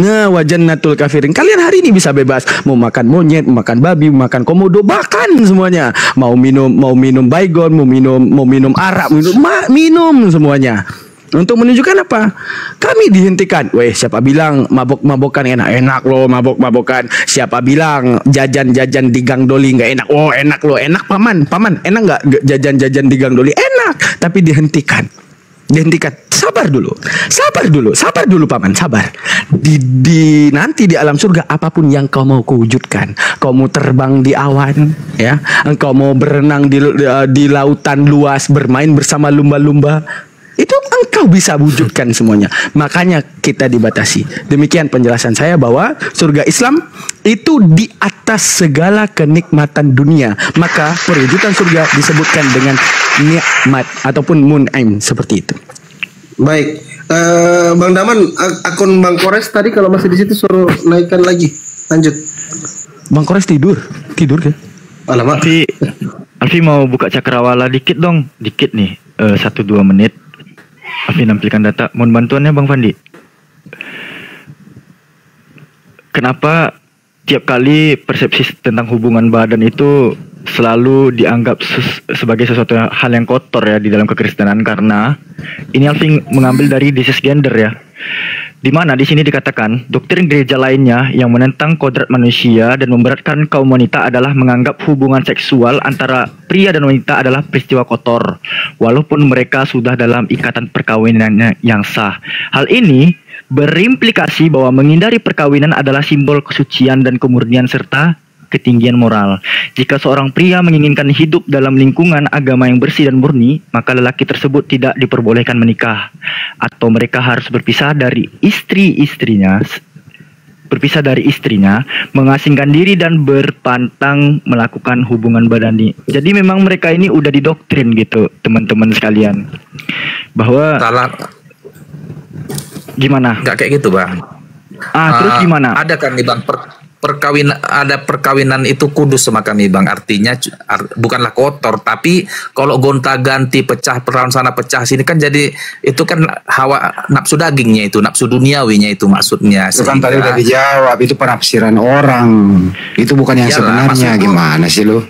Nah, wajannatul kafirin. Kalian hari ini bisa bebas mau makan monyet, makan babi, makan komodo, makan semuanya. Mau minum baygon, mau minum arak, minum semuanya. Untuk menunjukkan apa? Kami dihentikan. Weh, siapa bilang mabok-mabokan enak loh, mabok-mabokan. Siapa bilang jajan-jajan di Gang Doli nggak enak? Oh, enak loh, enak paman, enak nggak jajan-jajan di Gang Doli? Enak, tapi dihentikan. Sabar dulu paman, sabar. Nanti di alam surga apapun yang kau mau kewujudkan, kau mau terbang di awan, ya, engkau mau berenang di lautan luas, bermain bersama lumba-lumba, itu engkau bisa wujudkan semuanya. Makanya kita dibatasi. Demikian penjelasan saya bahwa surga Islam itu di atas segala kenikmatan dunia. Maka perwujudan surga disebutkan dengan nikmat ataupun mun'im, seperti itu. Baik, Bang Daman, akun Bang Kores tadi kalau masih di situ suruh naikkan lagi. Lanjut. Bang Kores tidur kan? Alamak. Alfi mau buka cakrawala dikit dong, dikit nih, 1-2 menit. Alfi nampilkan data. Mohon bantuannya Bang Fandi. Kenapa tiap kali persepsi tentang hubungan badan itu selalu dianggap sebagai sesuatu hal yang kotor ya di dalam kekristenan? Karena ini Alfi mengambil dari This is Gender ya, di mana di sini dikatakan doktrin gereja lainnya yang menentang kodrat manusia dan memberatkan kaum wanita adalah menganggap hubungan seksual antara pria dan wanita adalah peristiwa kotor, walaupun mereka sudah dalam ikatan perkawinan yang sah. Hal ini berimplikasi bahwa menghindari perkawinan adalah simbol kesucian dan kemurnian serta ketinggian moral. Jika seorang pria menginginkan hidup dalam lingkungan agama yang bersih dan murni, maka lelaki tersebut tidak diperbolehkan menikah, atau mereka harus berpisah dari istrinya, mengasingkan diri dan berpantang melakukan hubungan badani. Jadi memang mereka ini udah didoktrin gitu, teman-teman sekalian, bahwa gimana? Nggak kayak gitu bang. Terus gimana? Ada kan nih bang, perkawinan itu kudus sama kami bang, artinya bukanlah kotor, tapi kalau gonta-ganti pecah perawan sana pecah sini kan jadi itu kan hawa nafsu dagingnya, itu nafsu duniawinya, itu maksudnya. Itu kan tadi udah dijawab, itu penafsiran orang, itu bukan yang sebenarnya. Gimana sih lu?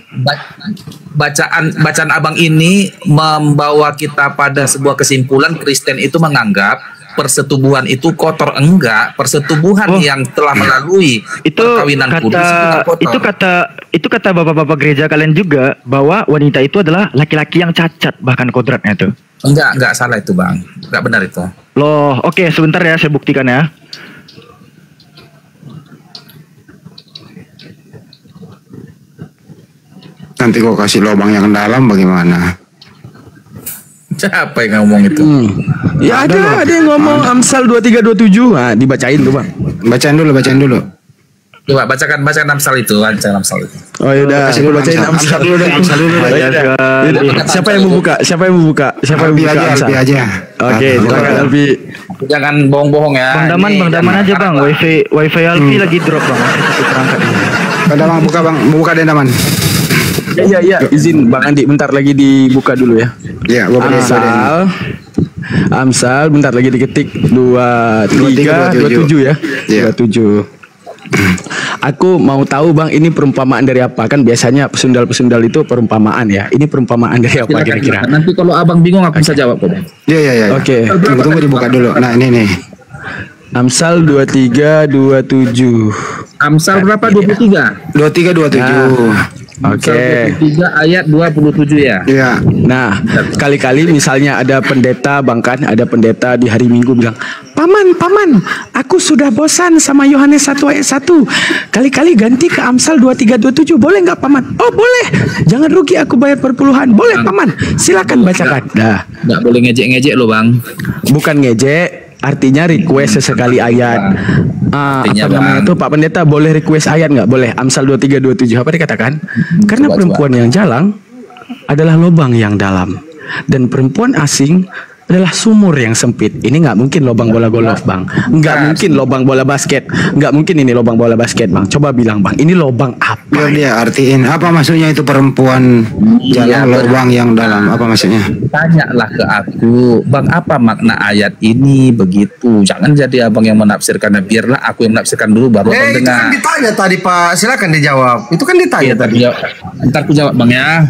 Bacaan abang ini membawa kita pada sebuah kesimpulan Kristen itu menganggap persetubuhan itu kotor. Enggak, persetubuhan yang telah melalui perkawinan kudus itu kata bapak-bapak gereja kalian juga, bahwa wanita itu adalah laki-laki yang cacat bahkan kodratnya itu. Enggak salah itu bang, enggak benar itu. Loh, oke, sebentar ya, saya buktikan ya. Nanti kok kasih lubang yang dalam bagaimana? Siapa yang ngomong itu? Ya ada yang ngomong Amsal 2327. Nah, dibacain tuh bang. Bacain dulu. Coba bacakan Amsal itu, Amsal itu. Oh yaudah, aku bacain Amsal dulu deh. Siapa yang mau buka? Siapa yang mau buka Amsal? Alfi aja. Oke, silakan Alfi. Jangan bohong-bohong ya. Bang Daman aja bang. Wifi Alfi lagi drop bang. Satu perangkat. Bang Daman buka bang, buka deh Daman. Iya, izin Bang Andi, bentar lagi dibuka dulu ya. Iya, Amsal, bentar lagi diketik 2327 ya. 27. Aku mau tahu bang, ini perumpamaan dari apa? Kan biasanya pesundal-pesundal itu perumpamaan ya. Ini perumpamaan dari apa kira-kira? Nanti kalau abang bingung aku bisa jawab kok. Iya. Oke. Tunggu dibuka dulu. Nah ini nih. Amsal 2327. Amsal berapa? 23? 2327. Oke. 23 ayat 27 ya. Iya. Nah, kali-kali misalnya ada pendeta Bang kan, ada pendeta di hari Minggu bilang, Paman, aku sudah bosan sama Yohanes 1 ayat 1. Kali-kali ganti ke Amsal 23-27. Boleh nggak Paman? Oh boleh. Jangan rugi aku bayar perpuluhan. Boleh Paman. Silakan bacakan. Dah. Nggak boleh ngejek-ngejek loh Bang. Bukan ngejek. Artinya request sesekali ayat. Apa namanya tuh Pak Pendeta, boleh request ayat nggak? Boleh. Amsal 23-27 apa dikatakan? Karena perempuan yang jalang adalah lubang yang dalam, dan perempuan asing adalah sumur yang sempit. Ini nggak mungkin lubang bola golf Bang. Nggak mungkin lubang bola basket. Nggak mungkin ini lubang bola basket Bang. Coba bilang Bang, ini lubang apa? Biar dia artiin apa maksudnya itu perempuan jalan lubang yang dalam. Apa maksudnya? Tanyalah ke aku, Bang, apa makna ayat ini begitu? Jangan jadi abang yang menafsirkan. Biarlah aku yang menafsirkan dulu baru abang Itu dengar. kan ditanya tadi Pak, silakan dijawab. Itu kan ditanya tadi. Ntar aku jawab Bang ya.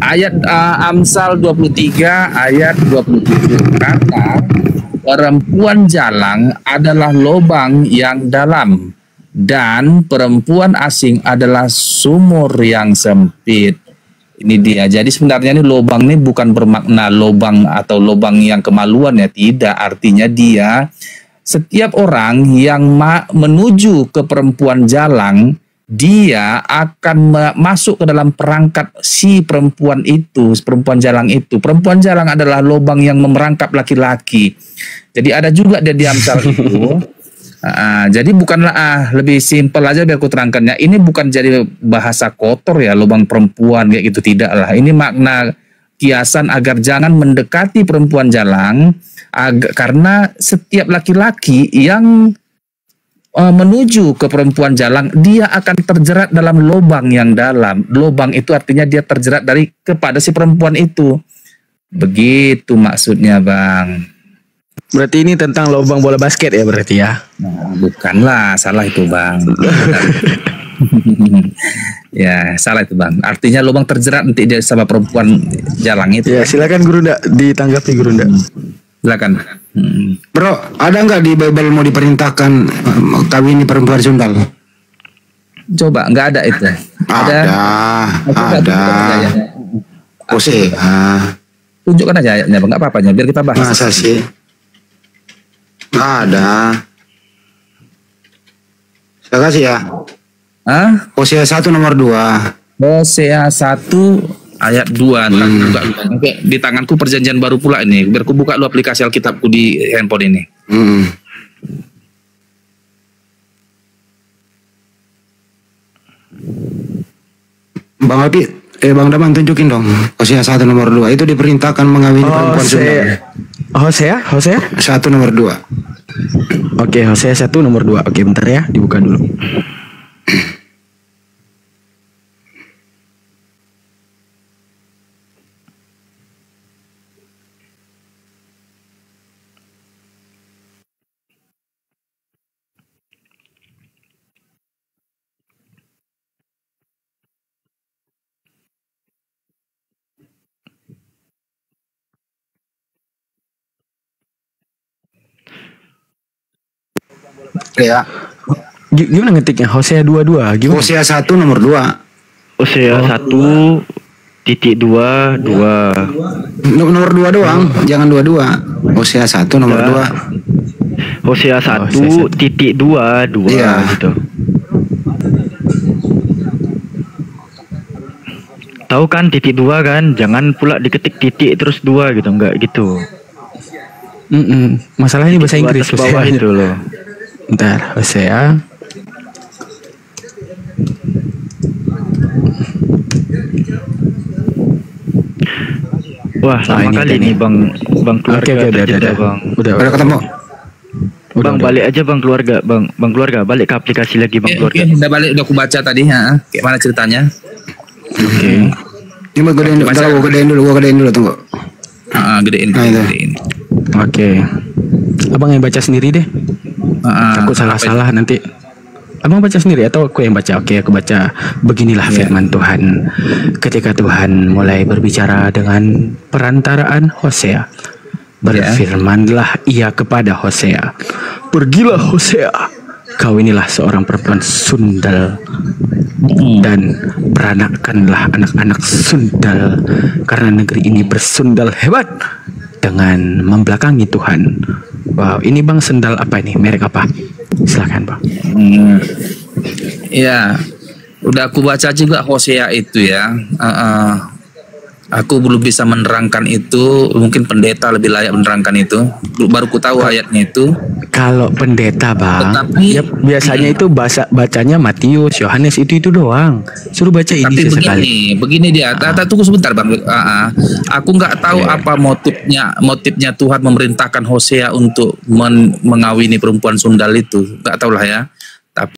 Ayat Amsal 23 ayat 27 kata perempuan jalang adalah lubang yang dalam dan perempuan asing adalah sumur yang sempit. Ini dia. Jadi sebenarnya ini lubang ini bukan bermakna lubang atau lubang yang kemaluan ya, tidak. Artinya dia, setiap orang yang menuju ke perempuan jalang, dia akan masuk ke dalam perangkap si perempuan itu, perempuan jalang itu. Perempuan jalang adalah lubang yang memerangkap laki-laki. Jadi ada juga dia di Amsal itu. Jadi bukanlah lebih simpel aja biar aku terangkannya. Ini bukan jadi bahasa kotor ya, lubang perempuan kayak gitu, tidak lah. Ini makna kiasan agar jangan mendekati perempuan jalang, karena setiap laki-laki yang menuju ke perempuan jalang, dia akan terjerat dalam lubang yang dalam. Lubang itu artinya dia terjerat kepada si perempuan itu. Begitu maksudnya Bang. Berarti ini tentang lubang bola basket ya berarti ya? Nah, bukanlah, salah itu Bang. Ya salah itu Bang. Artinya lubang terjerat nanti dia sama perempuan jalang itu. Ya silakan Guru Nda, ditanggapi Guru Nda. Silakan. Bro, ada nggak di Bible mau diperintahkan kawini perempuan sundal? Coba, nggak ada itu. Ada. Hosea. Tunjukkan aja ayatnya, Bang. Nggak apa-apanya, biar kita bahas. Masa sih? Ada. Saya kasih ya. Hosea 1 nomor 2. Hosea 1 ayat 2. Di tanganku perjanjian baru pula ini. Biar aku buka lu aplikasi Alkitabku di handphone ini. Bang Alpi, Bang Daman tunjukin dong. Hosea 1 nomor 2 itu diperintahkan mengawini perempuan sundal. Hosea 1 nomor 2. Oke, Hosea 1 nomor 2. Oke, bentar ya, dibuka dulu. Ya. Gimana ngetiknya? Hosea 22 gimana? Hosea 1 nomor 2. Hosea 1 titik 2 Nomor 2 doang, jangan 22. Hosea 1 nomor 2. Hosea 1 titik 2 gitu. Tahu kan titik 2 kan? Jangan pula diketik titik terus 2 gitu, enggak gitu. Masalahnya bahasa Inggris bawah itu loh. Bentar, Hosea. Wah, lama kali nih Bang keluarga. Udah ketemu. Bang balik aja Bang keluarga, Bang keluarga balik ke aplikasi lagi Bang keluarga. Udah balik, udah aku baca tadi ya. Kayak mana ceritanya? Oke. Ini mau gedein dulu, tunggu. Gedein. Oke. Abang yang baca sendiri deh. Aku salah nanti. Abang baca sendiri atau aku yang baca? Oke, aku baca. Beginilah firman Tuhan. Ketika Tuhan mulai berbicara dengan perantaraan Hosea, berfirmanlah ia kepada Hosea, pergilah Hosea kau inilah seorang perempuan sundal dan beranakkanlah anak-anak sundal karena negeri ini bersundal hebat dengan membelakangi Tuhan. Wow, ini Bang sendal apa ini? Merek apa? Silakan Bang. Ya, udah aku baca juga Hosea itu ya. Aku belum bisa menerangkan itu. Mungkin pendeta lebih layak menerangkan itu. Baru ku tahu ayatnya itu. Kalau pendeta Bang, ya, biasanya itu bacanya Matius, Yohanes itu doang. Suruh baca ini tapi sesekali. begini dia. Tunggu sebentar Bang. Aku nggak tahu apa motifnya Tuhan memerintahkan Hosea untuk mengawini perempuan sundal itu. Nggak tahu lah ya.